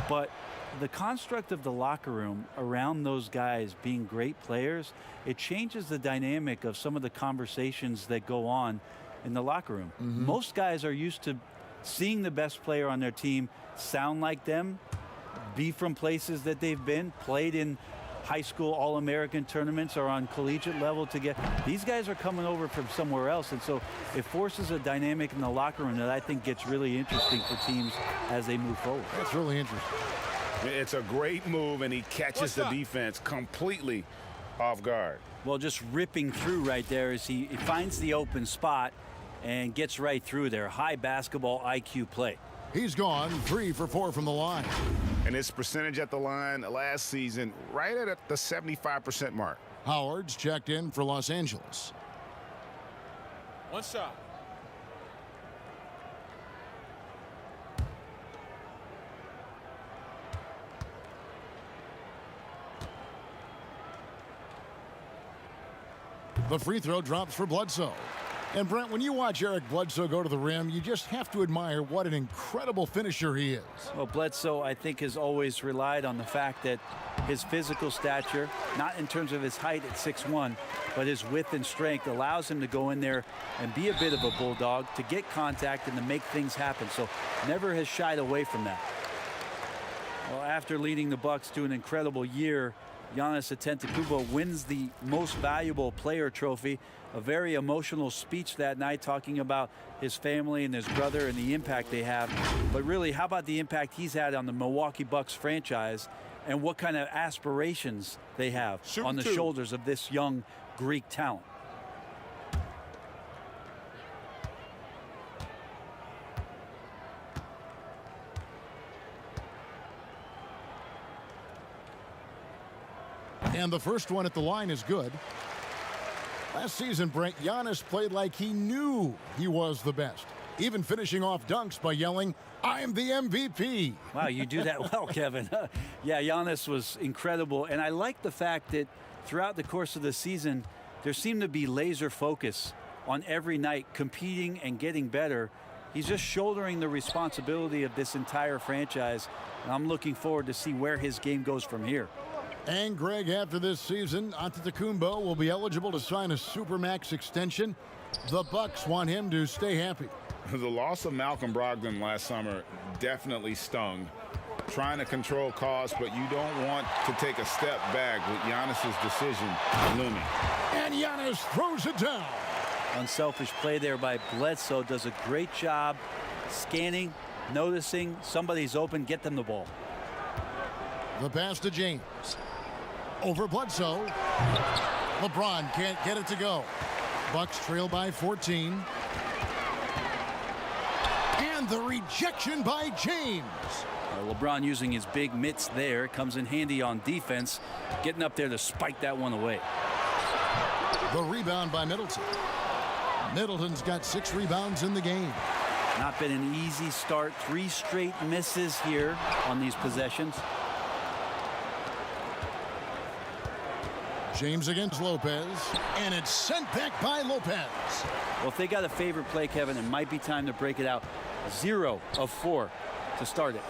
but the construct of the locker room around those guys being great players, it changes the dynamic of some of the conversations that go on in the locker room. Mm-hmm. Most guys are used to seeing the best player on their team sound like them, be from places that they've been, played in high school All-American tournaments or on collegiate level to get. These guys are coming over from somewhere else, and so it forces a dynamic in the locker room that I think gets really interesting for teams as they move forward. That's really interesting. It's a great move, and he catches the defense completely off guard. Well, just ripping through right there as he finds the open spot and gets right through there. High basketball IQ play. He's gone 3 for 4 from the line. And his percentage at the line last season right at the 75% mark. Howard's checked in for Los Angeles. One shot. The free throw drops for Bledsoe. And Brent, when you watch Eric Bledsoe go to the rim, you just have to admire what an incredible finisher he is. Well, Bledsoe, I think, has always relied on the fact that his physical stature, not in terms of his height at 6'1", but his width and strength allows him to go in there and be a bit of a bulldog, to get contact and to make things happen. So never has shied away from that. Well, after leading the Bucks to an incredible year, Giannis Antetokounmpo wins the Most Valuable Player trophy. A very emotional speech that night, talking about his family and his brother and the impact they have. But really, how about the impact he's had on the Milwaukee Bucks franchise and what kind of aspirations they have on the shoulders of this young Greek talent? And the first one at the line is good. Last season, Brent, Giannis played like he knew he was the best, even finishing off dunks by yelling, "I'm the MVP." Wow, you do that well, Kevin. Yeah, Giannis was incredible. And I like the fact that throughout the course of the season, there seemed to be laser focus on every night, competing and getting better. He's just shouldering the responsibility of this entire franchise. And I'm looking forward to see where his game goes from here. And Greg, after this season, Antetokounmpo will be eligible to sign a Supermax extension. The Bucks want him to stay happy. The loss of Malcolm Brogdon last summer definitely stung. Trying to control costs, but you don't want to take a step back with Giannis's decision looming. And Giannis throws it down. Unselfish play there by Bledsoe. Does a great job scanning, noticing somebody's open, get them the ball. The pass to James. Over Bledsoe. LeBron can't get it to go. Bucks trail by 14. And the rejection by James. LeBron using his big mitts there. Comes in handy on defense. Getting up there to spike that one away. The rebound by Middleton. Middleton's got 6 rebounds in the game. Not been an easy start. 3 straight misses here on these possessions. James against Lopez, and it's sent back by Lopez. Well, if they got a favorite play, Kevin, it might be time to break it out. 0 of 4 to start it.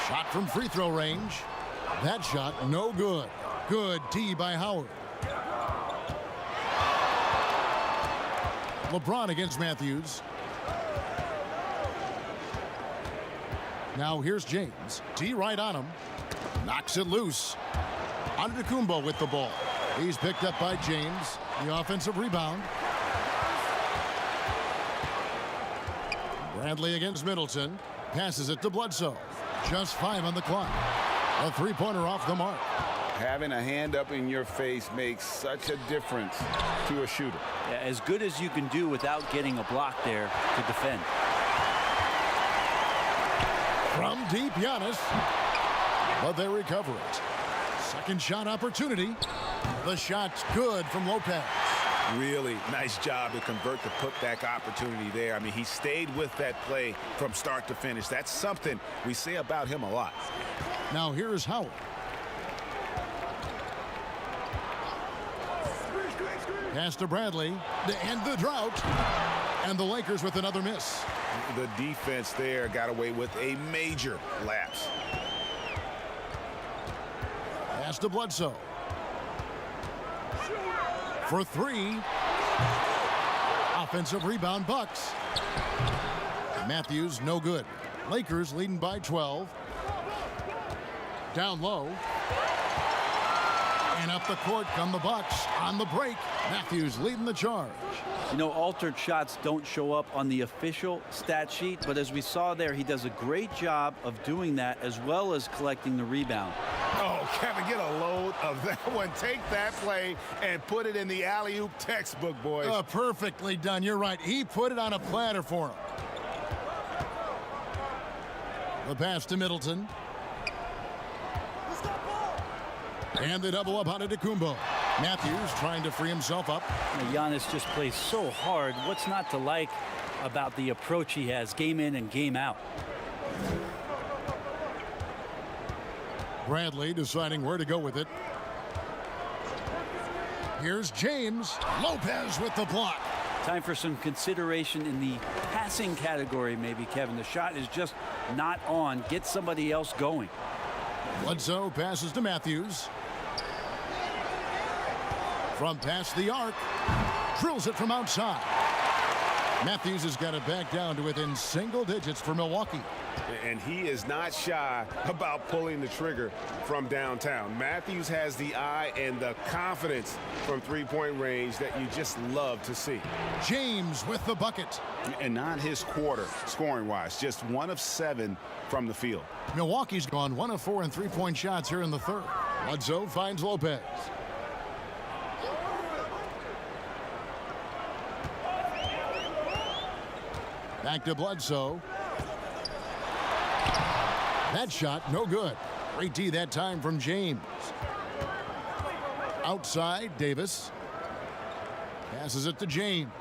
Shot from free throw range. That shot no good. Good D by Howard. LeBron against Matthews. Now here's James. D right on him. Knocks it loose. Antetokounmpo with the ball. He's picked up by James. The offensive rebound. Bradley against Middleton. Passes it to Bledsoe. Just 5 on the clock. A 3-pointer off the mark. Having a hand up in your face makes such a difference to a shooter. Yeah, as good as you can do without getting a block there to defend. From deep, Giannis. But they recover it. Second shot opportunity. The shot's good from Lopez. Really nice job to convert the putback opportunity there. I mean, he stayed with that play from start to finish. That's something we say about him a lot. Now here's Howard. Pass to Bradley to end the drought. And the Lakers with another miss. The defense there got away with a major lapse. Pass to Bledsoe. For 3. Offensive rebound, Bucks. Matthews, no good. Lakers leading by 12. Down low. And up the court come the Bucks on the break. Matthews leading the charge. You know, altered shots don't show up on the official stat sheet, but as we saw there, he does a great job of doing that as well as collecting the rebound. Oh, Kevin, get a load of that one. Take that play and put it in the alley-oop textbook, boys. Perfectly done. You're right. He put it on a platter for him. The pass to Middleton. And the double up on Antetokounmpo. Matthews trying to free himself up. Giannis just plays so hard. What's not to like about the approach he has game in and game out? Bradley deciding where to go with it. Here's James. Lopez with the block. Time for some consideration in the passing category, maybe, Kevin. The shot is just not on. Get somebody else going. Bledsoe passes to Matthews. From past the arc. Drills it from outside. Matthews has got it back down to within single digits for Milwaukee. And he is not shy about pulling the trigger from downtown. Matthews has the eye and the confidence from three-point range that you just love to see. James with the bucket. And not his quarter, scoring-wise. Just 1 of 7 from the field. Milwaukee's gone 1 of 4 in three-point shots here in the third. Bledsoe finds Lopez. Back to Bledsoe. That shot, no good. Great D that time from James. Outside, Davis. Passes it to James.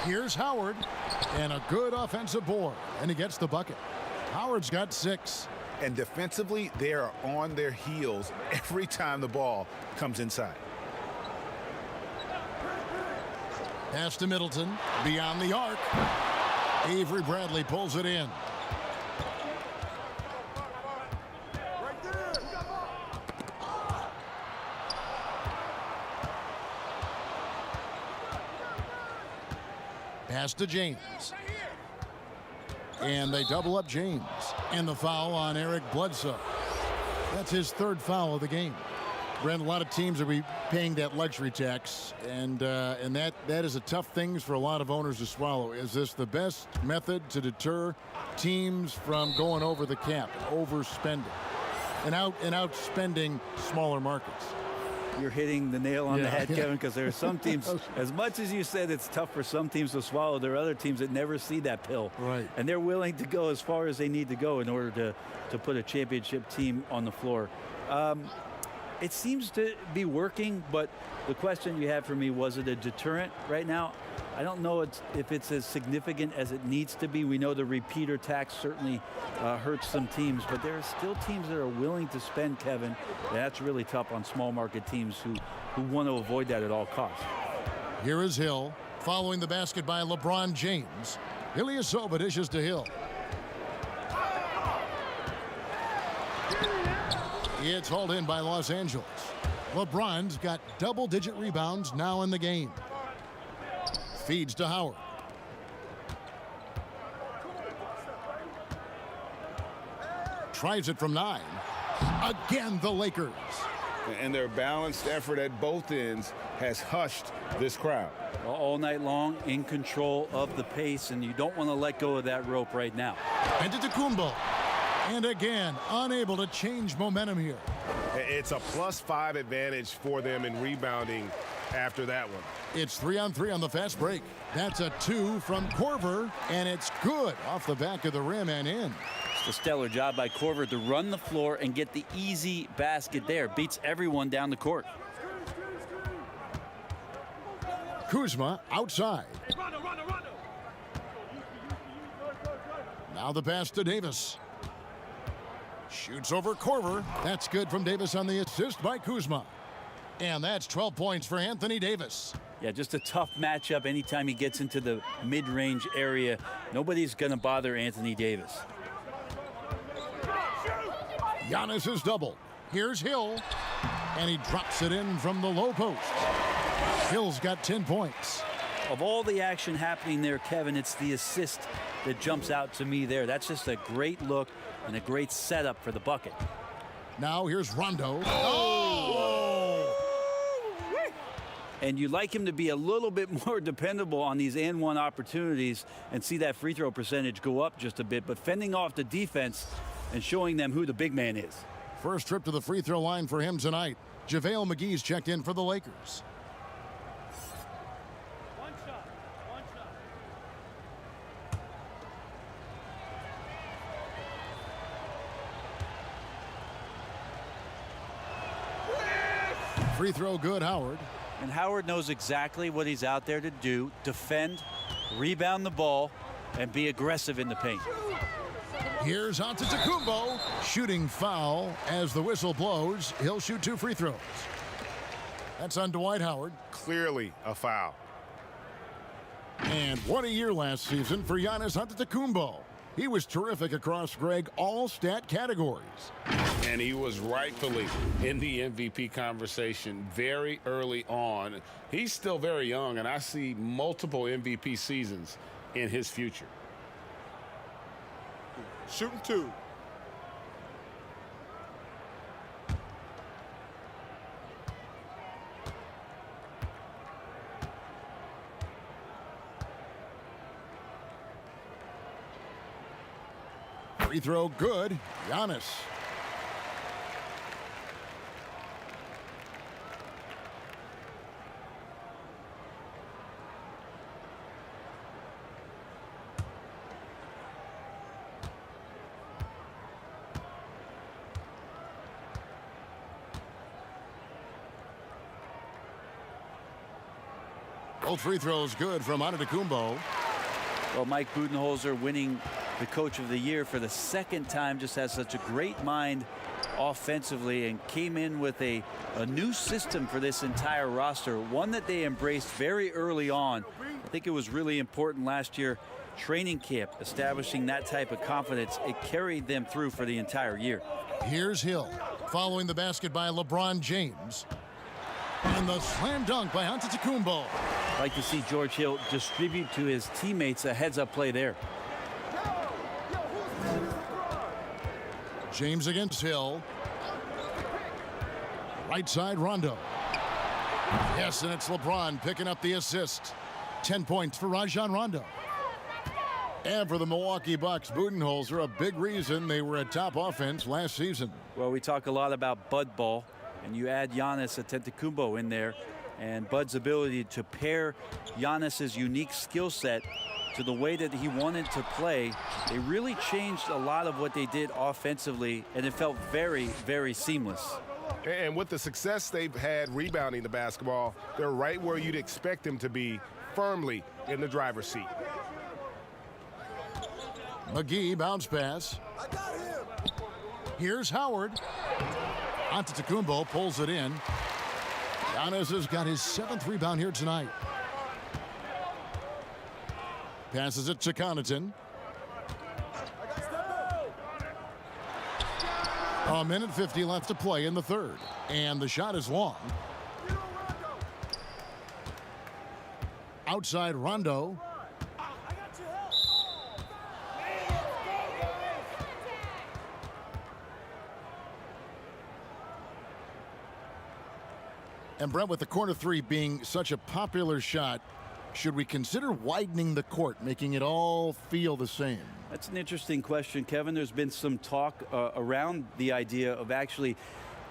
Here's Howard. And a good offensive board. And he gets the bucket. Howard's got 6. And defensively, they are on their heels every time the ball comes inside. Pass to Middleton. Beyond the arc. Avery Bradley pulls it in. Pass to James. And they double up James. And the foul on Eric Bledsoe. That's his 3rd foul of the game. Brent, a lot of teams will be paying that luxury tax, and that is a tough thing for a lot of owners to swallow. Is this the best method to deter teams from going over the cap, overspending, and outspending smaller markets? You're hitting the nail on the head, Kevin, because there are some teams, as much as you said it's tough for some teams to swallow, there are other teams that never see that pill. Right. And they're willing to go as far as they need to go in order to put a championship team on the floor. It seems to be working, but the question you had for me, was it a deterrent right now? I don't know if it's as significant as it needs to be. We know the repeater tax certainly hurts some teams, but there are still teams that are willing to spend, Kevin. That's really tough on small market teams who want to avoid that at all costs. Here is Hill, following the basket by LeBron James. Ilyasova dishes to Hill. It's hauled in by Los Angeles. LeBron's got double-digit rebounds now in the game. Feeds to Howard. Tries it from 9. Again, the Lakers. And their balanced effort at both ends has hushed this crowd. All night long, in control of the pace, and you don't want to let go of that rope right now. Antetokounmpo. And again, unable to change momentum here. It's a +5 advantage for them in rebounding after that one. It's 3-on-3 on the fast break. That's a 2 from Korver, and it's good off the back of the rim and in. It's a stellar job by Korver to run the floor and get the easy basket there. Beats everyone down the court. Kuzma outside. Now the pass to Davis. Shoots over Korver. That's good from Davis on the assist by Kuzma. And that's 12 points for Anthony Davis. Yeah, just a tough matchup anytime he gets into the mid-range area. Nobody's going to bother Anthony Davis. Giannis is double. Here's Hill. And he drops it in from the low post. Hill's got 10 points. Of all the action happening there, Kevin, it's the assist that jumps out to me there. That's just a great look and a great setup for the bucket. Now here's Rondo. And you'd like him to be a little bit more dependable on these and one opportunities and see that free throw percentage go up just a bit, but fending off the defense and showing them who the big man is. First trip to the free throw line for him tonight. JaVale McGee's checked in for the Lakers. One shot. Free throw good, Howard. And Howard knows exactly what he's out there to do: defend, rebound the ball, and be aggressive in the paint. Here's Antetokounmpo, shooting foul as the whistle blows. He'll shoot 2 free throws. That's on Dwight Howard. Clearly a foul. And what a year last season for Giannis Antetokounmpo. He was terrific across, Greg, all stat categories. And he was rightfully in the MVP conversation very early on. He's still very young, and I see multiple MVP seasons in his future. Shooting 2. Free throw good, Giannis. Both free throws good from Antetokounmpo. Well, Mike Budenholzer winning the Coach of the Year for the second time, just has such a great mind offensively and came in with a new system for this entire roster, one that they embraced very early on. I think it was really important last year, training camp, establishing that type of confidence. It carried them through for the entire year. Here's Hill, following the basket by LeBron James. And the slam dunk by Antetokounmpo. Like to see George Hill distribute to his teammates a heads-up play there. James against Hill. Right side, Rondo. Yes, and it's LeBron picking up the assist. 10 points for Rajon Rondo. And for the Milwaukee Bucks, Budenholzer, a big reason they were a top offense last season. Well, we talk a lot about Bud ball, and you add Giannis Antetokounmpo in there, and Bud's ability to pair Giannis's unique skill set to the way that he wanted to play. They really changed a lot of what they did offensively, and it felt very, very seamless. And with the success they've had rebounding the basketball, they're right where you'd expect them to be, firmly in the driver's seat. McGee bounce pass. Here's Howard. Antetokounmpo pulls it in. Giannis has got his 7th rebound here tonight. Passes it to Connaughton. A minute 50 left to play in the third. And the shot is long. Outside Rondo. And Brett, with the corner three being such a popular shot, should we consider widening the court, making it all feel the same? That's an interesting question, Kevin. There's been some talk around the idea of actually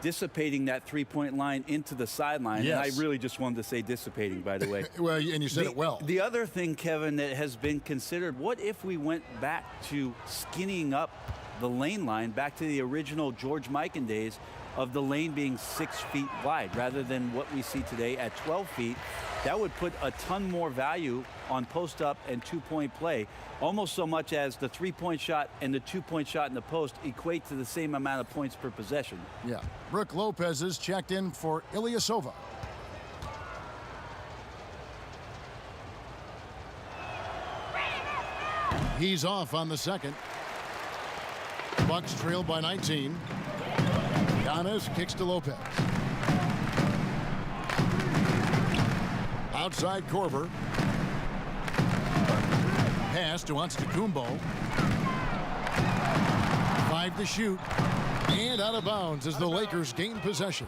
dissipating that three-point line into the sideline. Yes. And I really just wanted to say dissipating, by the way. Well, and you said it well. The other thing, Kevin, that has been considered, what if we went back to skinnying up the lane line, back to the original George Mikan days of the lane being 6 feet wide rather than what we see today at 12 feet. That would put a ton more value on post-up and two-point play, almost so much as the three-point shot and the two-point shot in the post equate to the same amount of points per possession. Yeah. Brooke Lopez is checked in for Ilyasova. He's off on the second. Bucks trailed by 19. Giannis kicks to Lopez. Outside Korver. pass to Antetokounmpo. 5 to shoot. And out of bounds as the Lakers gain possession.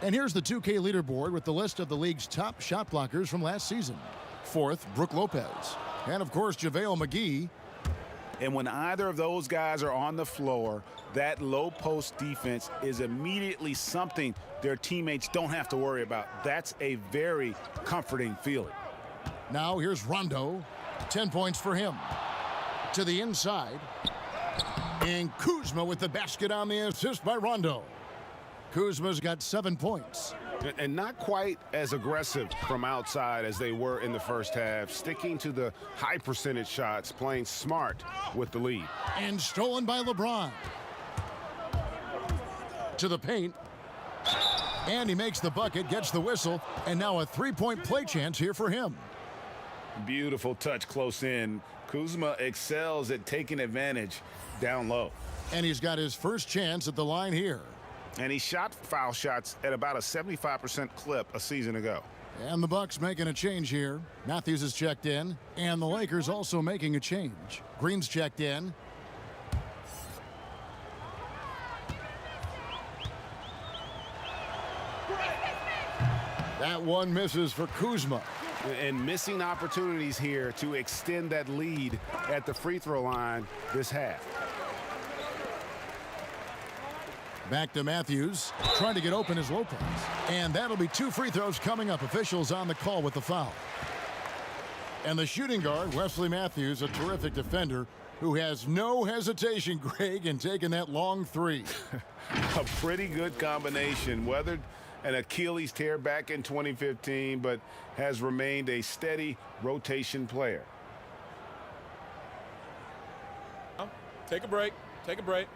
And here's the 2K leaderboard with the list of the league's top shot blockers from last season. 4th, Brook Lopez. And, of course, JaVale McGee. And when either of those guys are on the floor, that low post defense is immediately something their teammates don't have to worry about. That's a very comforting feeling. Now here's Rondo. 10 points for him. To the inside. And Kuzma with the basket on the assist by Rondo. Kuzma's got 7 points. And not quite as aggressive from outside as they were in the first half, sticking to the high percentage shots, playing smart with the lead. And stolen by LeBron. To the paint. And he makes the bucket, gets the whistle, and now a three-point play chance here for him. Beautiful touch close in. Kuzma excels at taking advantage down low. And he's got his first chance at the line here. And he shot foul shots at about a 75% clip a season ago. And the Bucks making a change here. Matthews is checked in, and the Lakers also making a change. Green's checked in. That one misses for Kuzma. And missing opportunities here to extend that lead at the free throw line this half. Back to Matthews, trying to get open is Lopez. And that'll be 2 free throws coming up. Officials on the call with the foul. And the shooting guard, Wesley Matthews, a terrific defender who has no hesitation, Greg, in taking that long three. A pretty good combination. Weathered an Achilles tear back in 2015, but has remained a steady rotation player. Take a break. Take a break.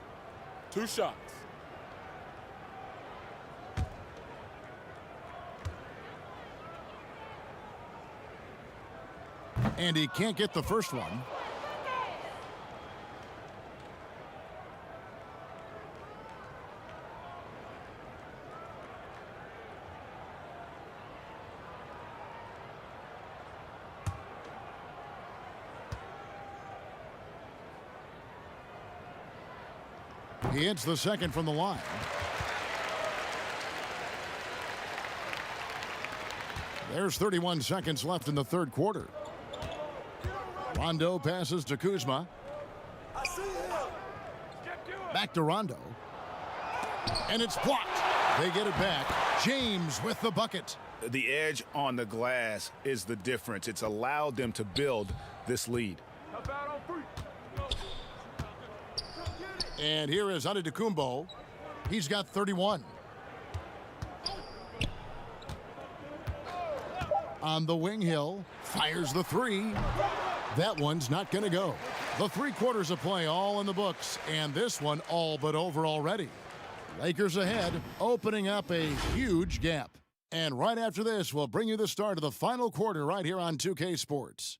2 shots. And he can't get the first one. He hits the second from the line. There's 31 seconds left in the third quarter. Rondo passes to Kuzma. Back to Rondo. And it's blocked. They get it back. James with the bucket. The edge on the glass is the difference. It's allowed them to build this lead. And here is Antetokounmpo. He's got 31. On the wing, Hill fires the three. That one's not going to go. The 3 quarters of play all in the books, and this one all but over already. Lakers ahead, opening up a huge gap. And right after this, we'll bring you the start of the final quarter right here on 2K Sports.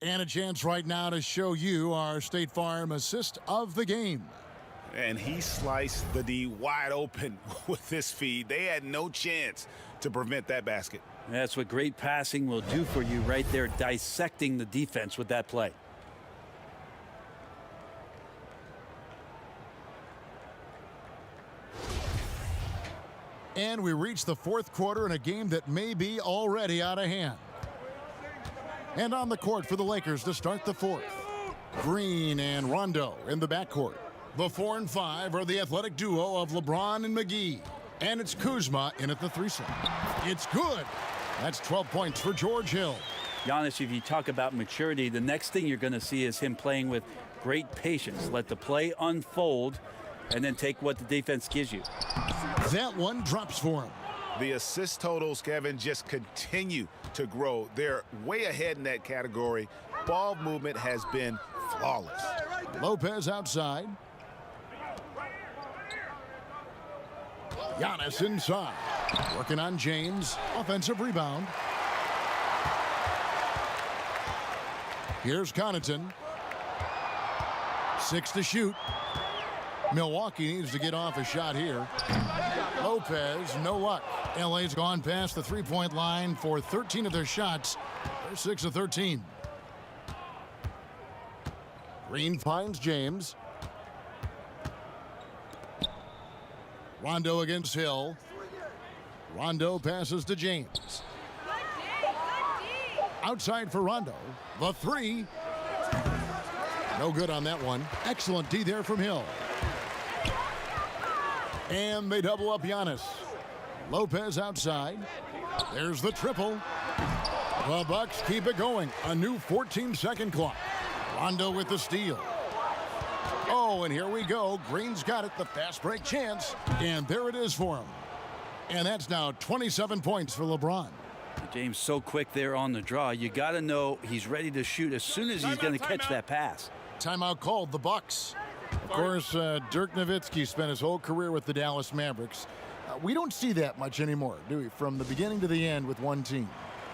And a chance right now to show you our State Farm assist of the game. And he sliced the D wide open with this feed. They had no chance to prevent that basket. That's what great passing will do for you right there, dissecting the defense with that play. And we reach the fourth quarter in a game that may be already out of hand. And on the court for the Lakers to start the fourth. Green and Rondo in the backcourt. The 4 and 5 are the athletic duo of LeBron and McGee. And it's Kuzma in at the threesome. It's good. That's 12 points for George Hill. Giannis, if you talk about maturity, the next thing you're going to see is him playing with great patience. Let the play unfold and then take what the defense gives you. That one drops for him. The assist totals, Kevin, just continue to grow. They're way ahead in that category. Ball movement has been flawless. Lopez outside. Giannis inside. Working on James. Offensive rebound. Here's Connaughton. 6 to shoot. Milwaukee needs to get off a shot here. Lopez, no luck. LA's gone past the three-point line for 13 of their shots. They're 6 of 13. Green finds James. Rondo against Hill. Rondo passes to James. Outside for Rondo. The three. No good on that one. Excellent D there from Hill. And they double up Giannis. Lopez outside. There's the triple. The Bucks keep it going. A new 14-second clock. Rondo with the steal. Oh, and here we go. Green's got it. The fast break chance. And there it is for him. And that's now 27 points for LeBron. James so quick there on the draw. You got to know he's ready to shoot as soon as he's going to catch that pass. Timeout called, the Bucks. Of course, Dirk Nowitzki spent his whole career with the Dallas Mavericks. We don't see that much anymore, do we? From the beginning to the end with one team.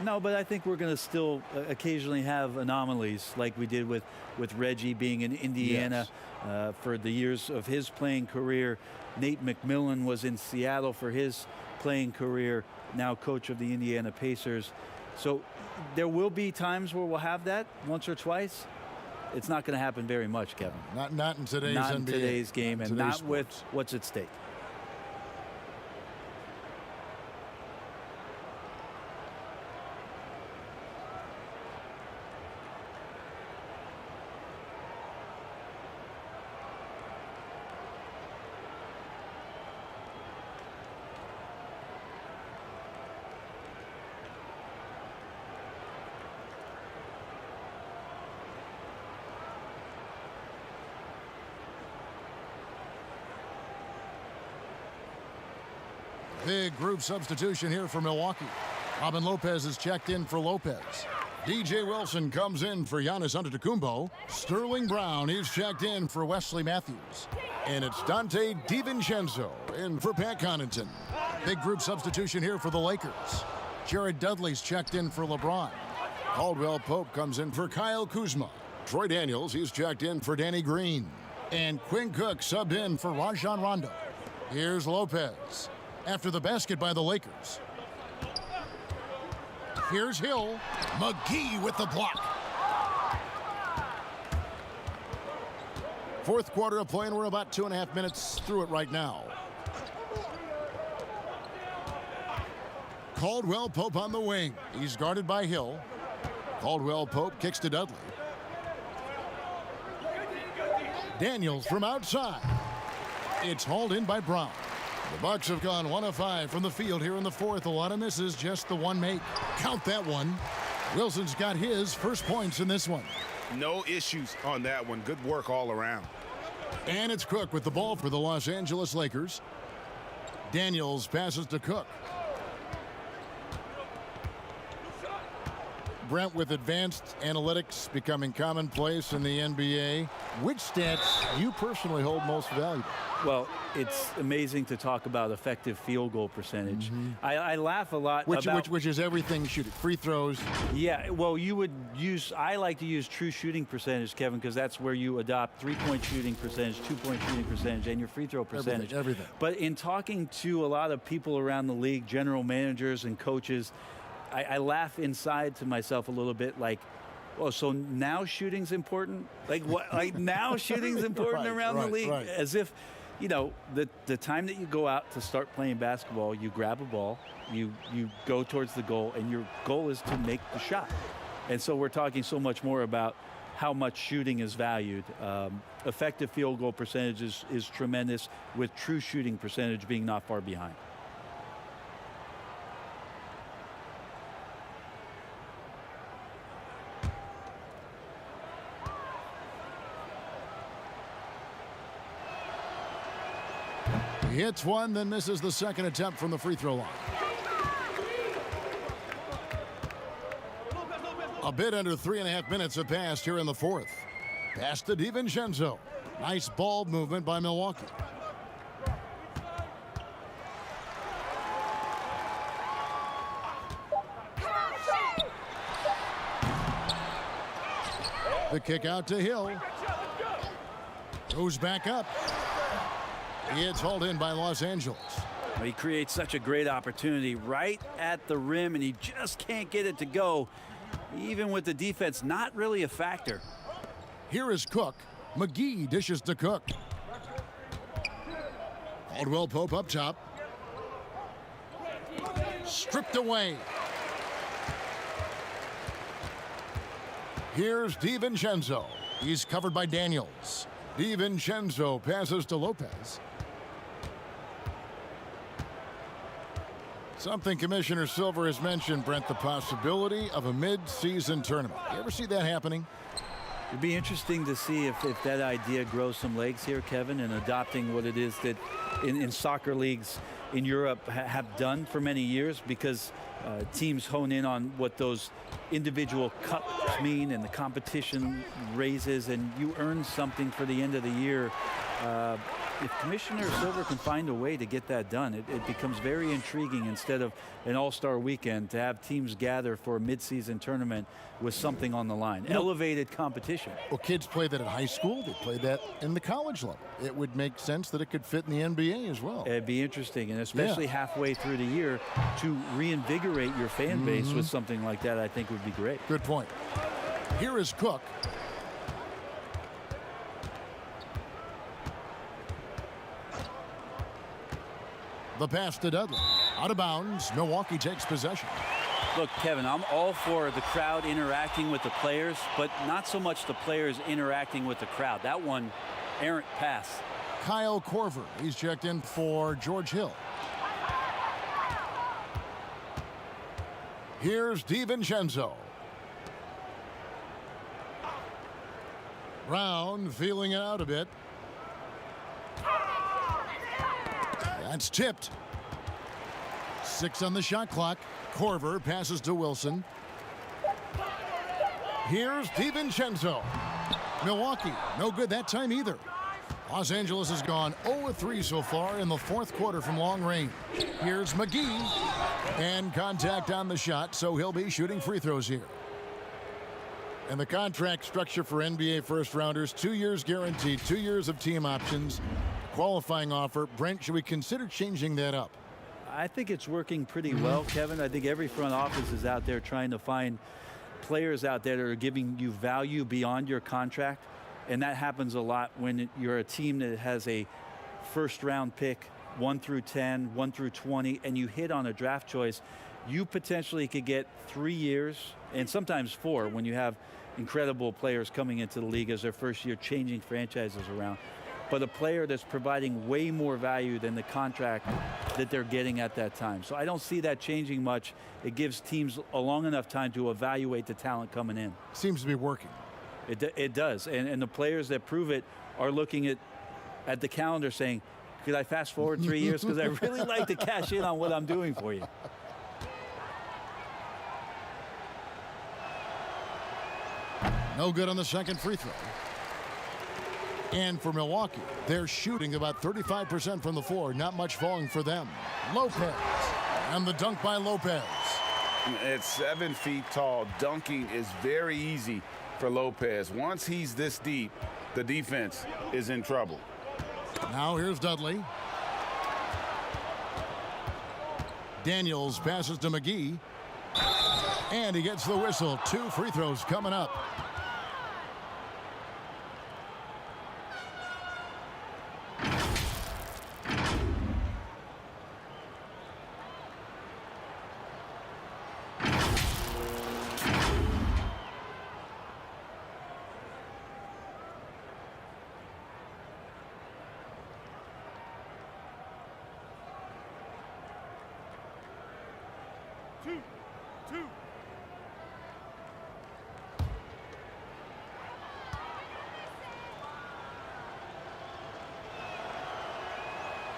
No, but I think we're going to still occasionally have anomalies like we did with Reggie being in Indiana for the years of his playing career. Nate McMillan was in Seattle for his playing career, now coach of the Indiana Pacers. So there will be times where we'll have that once or twice. It's not going to happen very much, Kevin. Not in today's not NBA. in today's game, and not with what's at stake. Big group substitution here for Milwaukee. Robin Lopez is checked in for Lopez. DJ Wilson comes in for Giannis Antetokounmpo. Sterling Brown is checked in for Wesley Matthews. And it's Dante DiVincenzo in for Pat Connaughton. Big group substitution here for the Lakers. Jared Dudley's checked in for LeBron. Caldwell Pope comes in for Kyle Kuzma. Troy Daniels, he's checked in for Danny Green. And Quinn Cook subbed in for Rajon Rondo. Here's Lopez. After the basket by the Lakers. Here's Hill. McGee with the block. Fourth quarter of play, and we're about 2.5 minutes through it right now. Caldwell Pope on the wing. He's guarded by Hill. Caldwell Pope kicks to Dudley. Daniels from outside. It's hauled in by Brown. The Bucks have gone 1 of 5 from the field here in the fourth. A lot of misses, just the one make. Count that one. Wilson's got his first points in this one. No issues on that one. Good work all around. And it's Cook with the ball for the Los Angeles Lakers. Daniels passes to Cook. Brent, with advanced analytics becoming commonplace in the NBA, which stats you personally hold most valuable? Well, it's amazing to talk about effective field goal percentage. I laugh a lot about... Which is everything shooting. Free throws. Yeah, well, I like to use true shooting percentage, Kevin, because that's where you adopt three-point shooting percentage, two-point shooting percentage, and your free throw percentage. Everything. But in talking to a lot of people around the league, general managers and coaches, I laugh inside to myself a little bit like, oh, so now shooting's important? Like what? Like now shooting's important around the league? Right. As if, you know, the time that you go out to start playing basketball, you grab a ball, you go towards the goal, and your goal is to make the shot. And so we're talking so much more about how much shooting is valued. Effective field goal percentage is tremendous, with true shooting percentage being not far behind. He hits one, then misses the second attempt from the free throw line. A bit under 3.5 minutes have passed here in the fourth. Pass to DiVincenzo. Nice ball movement by Milwaukee. The kick out to Hill. Goes back up. It's hauled in by Los Angeles. He creates such a great opportunity right at the rim, and he just can't get it to go, even with the defense not really a factor. Here is Cook. McGee dishes to Cook. Caldwell Pope up top. Stripped away. Here's DiVincenzo. He's covered by Daniels. DiVincenzo passes to Lopez. Something Commissioner Silver has mentioned, Brent, the possibility of a mid-season tournament. You ever see that happening? It'd be interesting to see if that idea grows some legs here, Kevin, and adopting what it is that in soccer leagues in Europe have done for many years, because teams hone in on what those individual cups mean and the competition raises, and you earn something for the end of the year. If Commissioner Silver can find a way to get that done, it becomes very intriguing instead of an all-star weekend to have teams gather for a mid-season tournament with something on the line. Elevated competition. Well, kids play that at high school. They play that in the college level. It would make sense that it could fit in the NBA as well. It'd be interesting, and especially halfway through the year, to reinvigorate your fan base with something like that, I think would be great. Good point. Here is Cook. The pass to Dudley. Out of bounds. Milwaukee takes possession. Look, Kevin, I'm all for the crowd interacting with the players, but not so much the players interacting with the crowd. That one, errant pass. Kyle Korver. He's checked in for George Hill. Here's DiVincenzo. Brown feeling it out a bit. That's tipped. 6 on the shot clock. Korver passes to Wilson. Here's DiVincenzo. Milwaukee, no good that time either. Los Angeles has gone 0-3 so far in the fourth quarter from long range. Here's McGee. And contact on the shot, so he'll be shooting free throws here. And the contract structure for NBA first-rounders, 2 years guaranteed, 2 years of team options. Qualifying offer. Brent, should we consider changing that up? I think it's working pretty well, Kevin. I think every front office is out there trying to find players out there that are giving you value beyond your contract. And that happens a lot when you're a team that has a first-round pick, 1 through 10, 1 through 20, and you hit on a draft choice. You potentially could get 3 years, and sometimes 4, when you have incredible players coming into the league as their first year, changing franchises around. But a player that's providing way more value than the contract that they're getting at that time. So I don't see that changing much. It gives teams a long enough time to evaluate the talent coming in. Seems to be working. It does. And the players that prove it are looking at the calendar saying, could I fast forward 3 years? Because I really like to cash in on what I'm doing for you. No good on the second free throw. And for Milwaukee, they're shooting about 35% from the floor. Not much falling for them. Lopez. And the dunk by Lopez. At 7 feet tall, dunking is very easy for Lopez. Once he's this deep, the defense is in trouble. Now here's Dudley. Daniels passes to McGee. And he gets the whistle. 2 free throws coming up.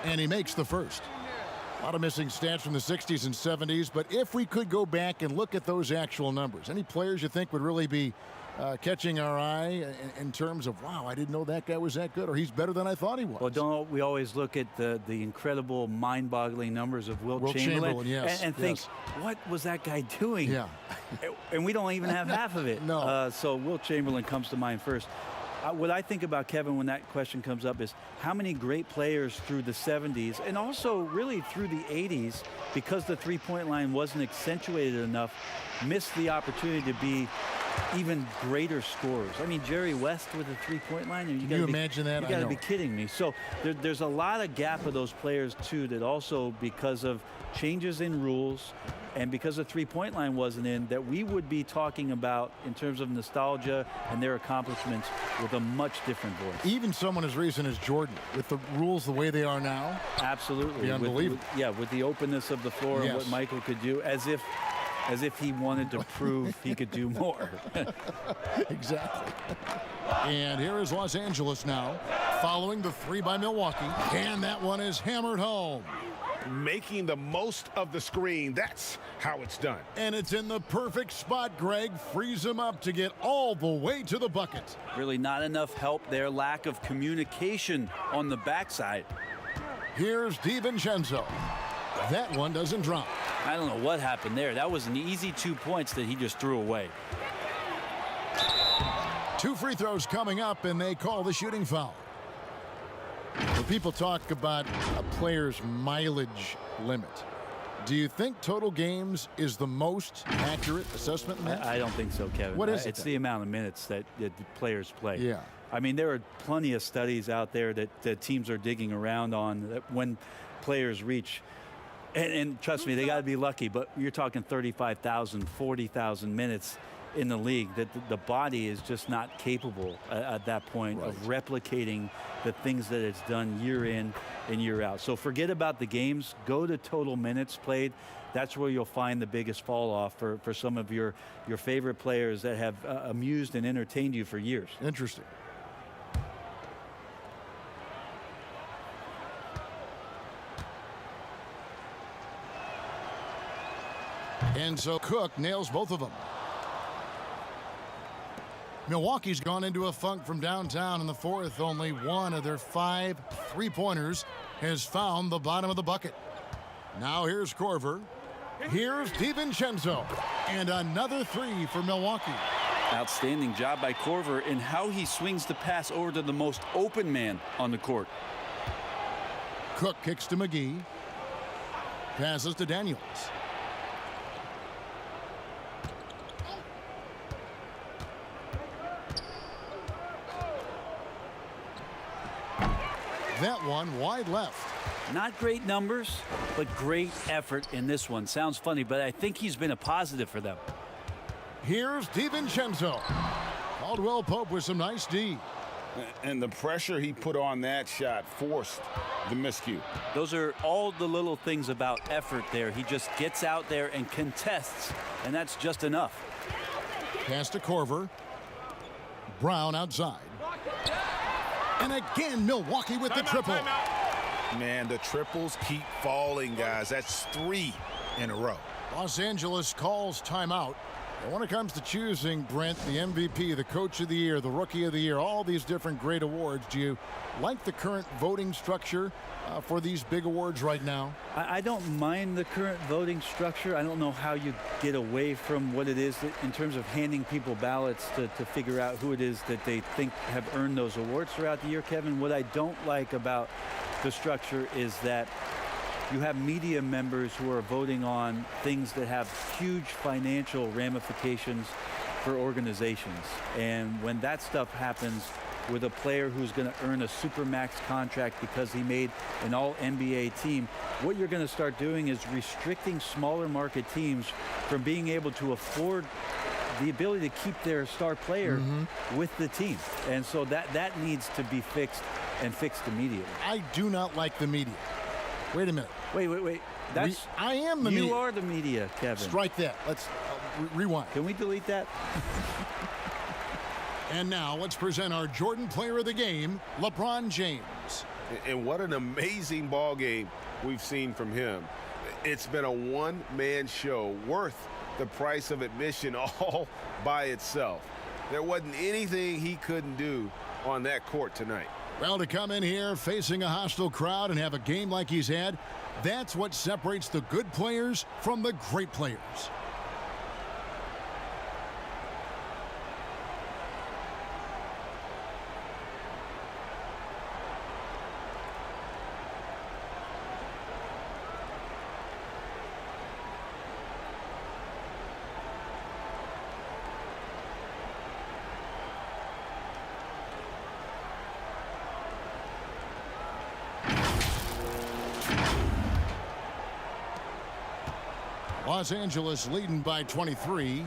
And he makes the first. lot of missing stats from the 60s and 70s, but if we could go back and look at those actual numbers, any players you think would really be catching our eye in terms of, wow, I didn't know that guy was that good, or he's better than I thought he was? Well, don't we always look at the incredible, mind-boggling numbers of Wilt Chamberlain yes, and think, what was that guy doing? Yeah. And we don't even have half of it. No. So Wilt Chamberlain comes to mind first. What I think about Kevin when that question comes up is how many great players through the 70s and also really through the 80s, because the three-point line wasn't accentuated enough, missed the opportunity to be even greater scorers. I mean, Jerry West with a three-point line. Can you imagine that? You got to be kidding me. So there's a lot of gap of those players, too, that also because of changes in rules and because the three-point line wasn't in, that we would be talking about in terms of nostalgia and their accomplishments with a much different voice. Even someone as recent as Jordan, with the rules the way they are now. Absolutely. Unbelievable. With the openness of the floor and what Michael could do, as if he wanted to prove he could do more. Exactly. And here is Los Angeles now, following the three by Milwaukee. And that one is hammered home. Making the most of the screen. That's how it's done. And it's in the perfect spot, Greg. Frees him up to get all the way to the bucket. Really not enough help there. Lack of communication on the backside. Here's DiVincenzo. That one doesn't drop. I don't know what happened there. That was an easy 2 points that he just threw away. 2 free throws coming up, and they call the shooting foul. When people talk about a player's mileage limit, do you think total games is the most accurate assessment in that? I don't think so, Kevin. What is it? It's the amount of minutes that the players play. Yeah. I mean, there are plenty of studies out there that teams are digging around on that when players reach. And trust me, they got to be lucky, but you're talking 35,000, 40,000 minutes in the league, that the body is just not capable at that point of replicating the things that it's done year in and year out. So forget about the games. Go to total minutes played. That's where you'll find the biggest fall off for some of your favorite players that have amused and entertained you for years. Interesting. And so Cook nails both of them. Milwaukee's gone into a funk from downtown in the fourth. Only one of their 5 three-pointers has found the bottom of the bucket. Now here's Korver. Here's DiVincenzo. And another 3 for Milwaukee. Outstanding job by Korver in how he swings the pass over to the most open man on the court. Cook kicks to McGee. Passes to Daniels. That one wide left. Not great numbers, but great effort in this one. Sounds funny, but I think he's been a positive for them. Here's DiVincenzo. Caldwell Pope with some nice D. And the pressure he put on that shot forced the miscue. Those are all the little things about effort there. He just gets out there and contests, and that's just enough. Pass to Korver. Brown outside. And again, Milwaukee with the triple. Man, the triples keep falling, guys. That's 3 in a row. Los Angeles calls timeout. And when it comes to choosing, Brent, the MVP, the Coach of the Year, the Rookie of the Year, all these different great awards, do you like the current voting structure for these big awards right now? I don't mind the current voting structure. I don't know how you get away from what it is in terms of handing people ballots to figure out who it is that they think have earned those awards throughout the year, Kevin. What I don't like about the structure is that you have media members who are voting on things that have huge financial ramifications for organizations. And when that stuff happens with a player who's going to earn a supermax contract because he made an all-NBA team, what you're going to start doing is restricting smaller market teams from being able to afford the ability to keep their star player with the team. And so that needs to be fixed and fixed immediately. I do not like the media. Wait a minute. Wait. I am the media. You are the media, Kevin. Strike that. Let's rewind. Can we delete that? And now let's present our Jordan Player of the Game, LeBron James. And what an amazing ball game we've seen from him. It's been a one-man show worth the price of admission all by itself. There wasn't anything he couldn't do on that court tonight. Well, to come in here facing a hostile crowd and have a game like he's had, that's what separates the good players from the great players. Los Angeles leading by 23.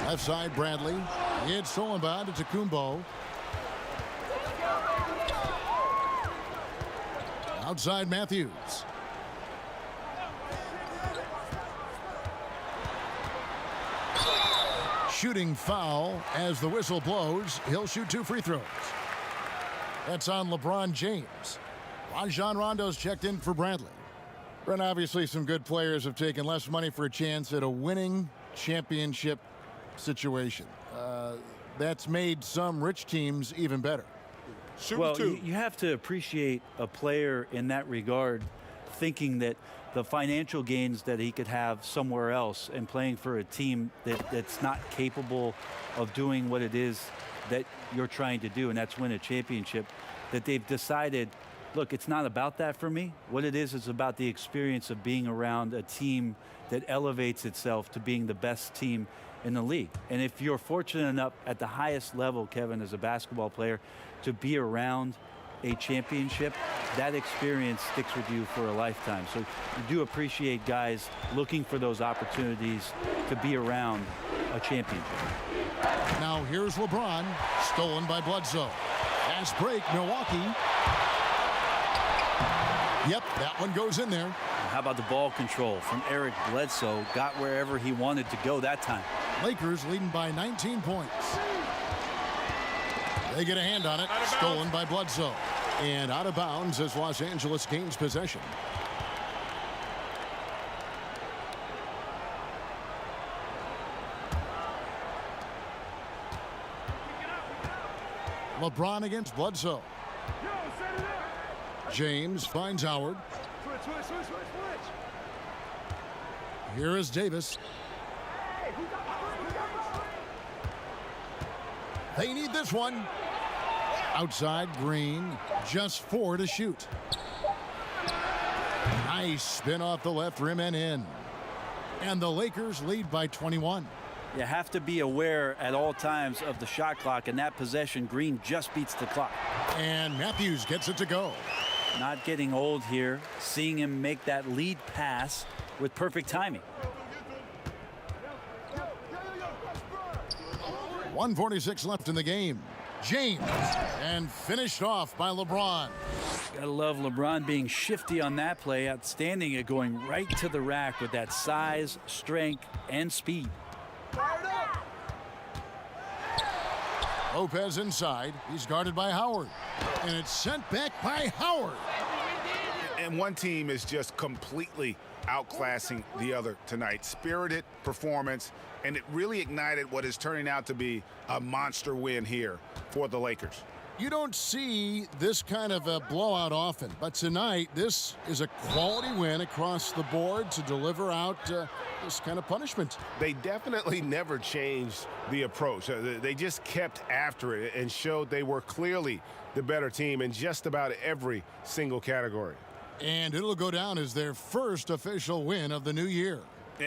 Left side, Bradley. It's stolen by Antetokounmpo. Outside, Matthews. Shooting foul as the whistle blows. He'll shoot 2 free throws. That's on LeBron James. Rajon Rondo's checked in for Bradley. And obviously some good players have taken less money for a chance at a winning championship situation. That's made some rich teams even better. Well, you have to appreciate a player in that regard, thinking that the financial gains that he could have somewhere else and playing for a team that's not capable of doing what it is that you're trying to do, and that's win a championship, that they've decided, look, it's not about that for me. What it is about the experience of being around a team that elevates itself to being the best team in the league. And if you're fortunate enough at the highest level, Kevin, as a basketball player, to be around a championship, that experience sticks with you for a lifetime. So you do appreciate guys looking for those opportunities to be around a championship. Now here's LeBron, stolen by Bledsoe. Fast break, Milwaukee. Yep, that one goes in there. How about the ball control from Eric Bledsoe? Got wherever he wanted to go that time. Lakers leading by 19 points. They get a hand on it, stolen by Bledsoe. And out of bounds as Los Angeles gains possession. LeBron against Bledsoe. James finds Howard. Here is Davis. They need this one. Outside, Green. Just 4 to shoot. Nice spin off the left rim and in. And the Lakers lead by 21. You have to be aware at all times of the shot clock. In that possession, Green just beats the clock. And Matthews gets it to go. Not getting old here. Seeing him make that lead pass with perfect timing. 1:46 left in the game. James, and finished off by LeBron. Gotta love LeBron being shifty on that play. Outstanding at going right to the rack with that size, strength, and speed. Lopez inside. He's guarded by Howard. And it's sent back by Howard. And one team is just completely outclassing the other tonight. Spirited performance, and it really ignited what is turning out to be a monster win here for the Lakers. You don't see this kind of a blowout often, but tonight this is a quality win across the board to deliver out this kind of punishment. They definitely never changed the approach. They just kept after it and showed they were clearly the better team in just about every single category. And it'll go down as their first official win of the new year.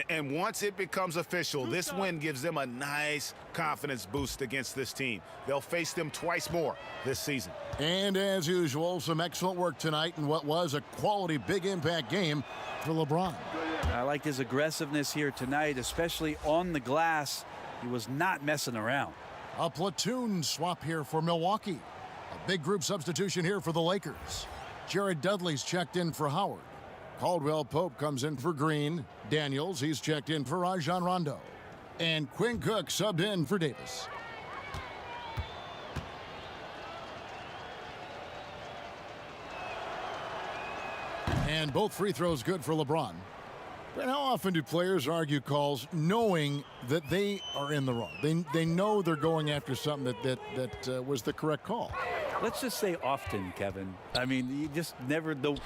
And once it becomes official, this win gives them a nice confidence boost against this team. They'll face them twice more this season. And as usual, some excellent work tonight in what was a quality big impact game for LeBron. I like his aggressiveness here tonight, especially on the glass. He was not messing around. A platoon swap here for Milwaukee. A big group substitution here for the Lakers. Jared Dudley's checked in for Howard. Caldwell Pope comes in for Green. Daniels, he's checked in for Rajon Rondo. And Quinn Cook subbed in for Davis. And both free throws good for LeBron. But how often do players argue calls knowing that they are in the wrong? They know they're going after something that was the correct call. Let's just say often, Kevin. I mean, you just never, the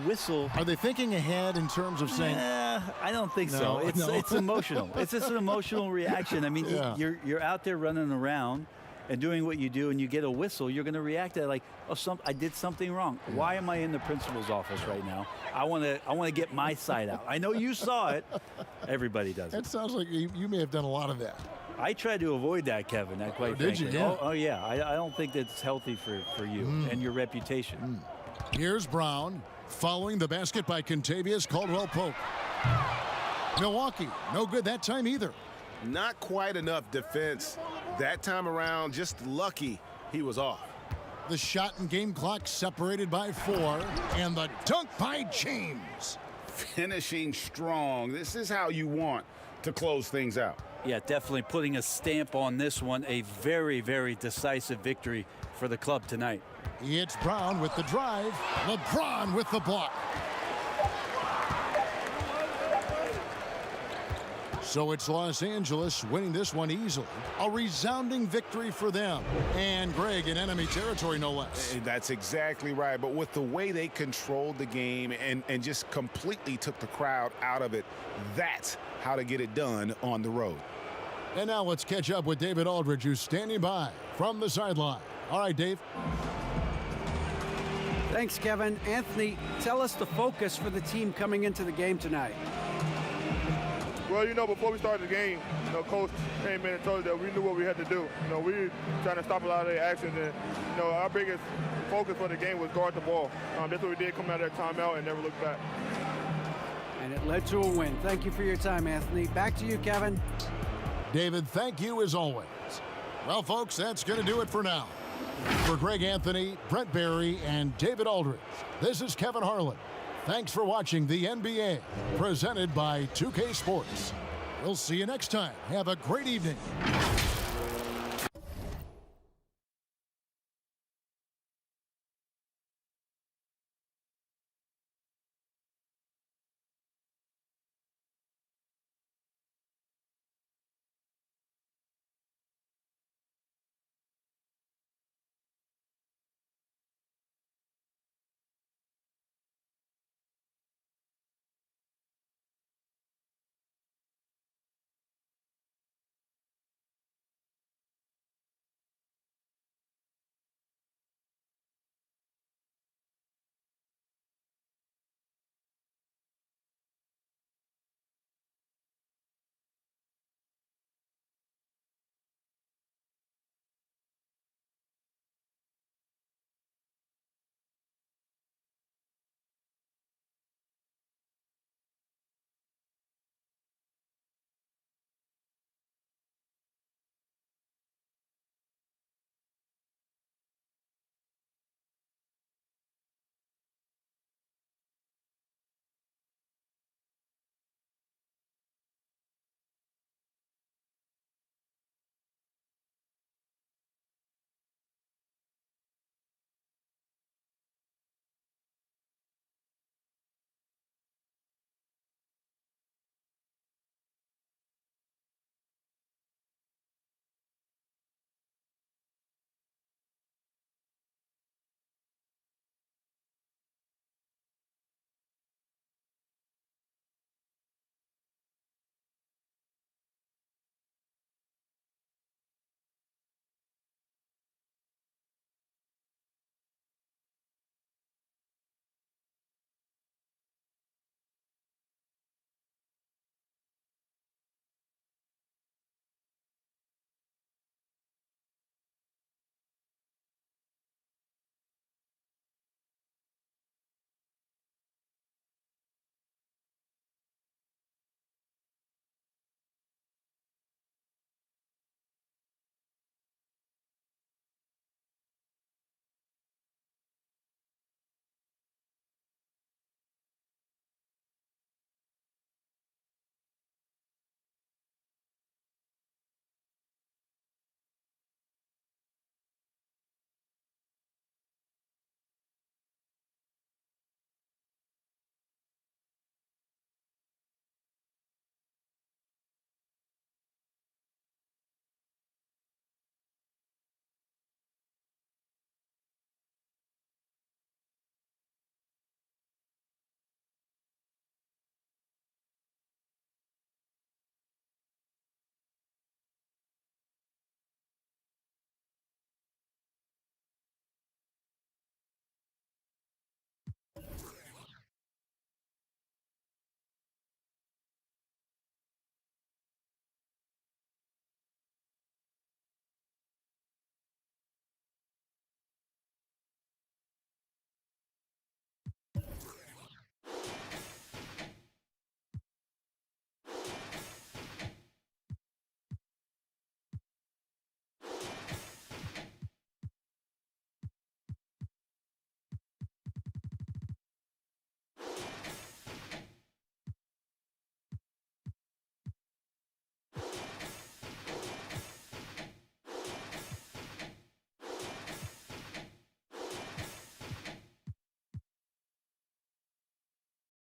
whistle. Are they thinking ahead in terms of saying? I don't think so. It's emotional. It's just an emotional reaction. I mean, you're out there running around and doing what you do, and you get a whistle, you're going to react to that like, oh, I did something wrong. Why am I in the principal's office right now? I want to get my side out. I know you saw it. Everybody does it. It sounds like you may have done a lot of that. I tried to avoid that, Kevin. Quite did frankly. you? Yeah. Oh, yeah. I don't think that's healthy for you and your reputation. Here's Brown following the basket by Kentavious Caldwell-Pope. Milwaukee, no good that time either. Not quite enough defense that time around. Just lucky he was off. The shot and game clock separated by 4, and the dunk by James. Finishing strong. This is how you want to close things out. Yeah, definitely putting a stamp on this one. A very, very decisive victory for the club tonight. It's Brown with the drive. LeBron with the block. So it's Los Angeles winning this one easily. A resounding victory for them. And Greg in enemy territory, no less. That's exactly right. But with the way they controlled the game and just completely took the crowd out of it, that's how to get it done on the road. And now let's catch up with David Aldridge, who's standing by from the sideline. All right, Dave. Thanks, Kevin. Anthony, tell us the focus for the team coming into the game tonight. Well, before we started the game, Coach came in and told us that we knew what we had to do. We were trying to stop a lot of their actions, and, our biggest focus for the game was guard the ball. That's what we did coming out of that timeout and never looked back. And it led to a win. Thank you for your time, Anthony. Back to you, Kevin. David, thank you as always. Well, folks, that's going to do it for now. For Greg Anthony, Brett Barry, and David Aldridge, this is Kevin Harlan. Thanks for watching the NBA, presented by 2K Sports. We'll see you next time. Have a great evening.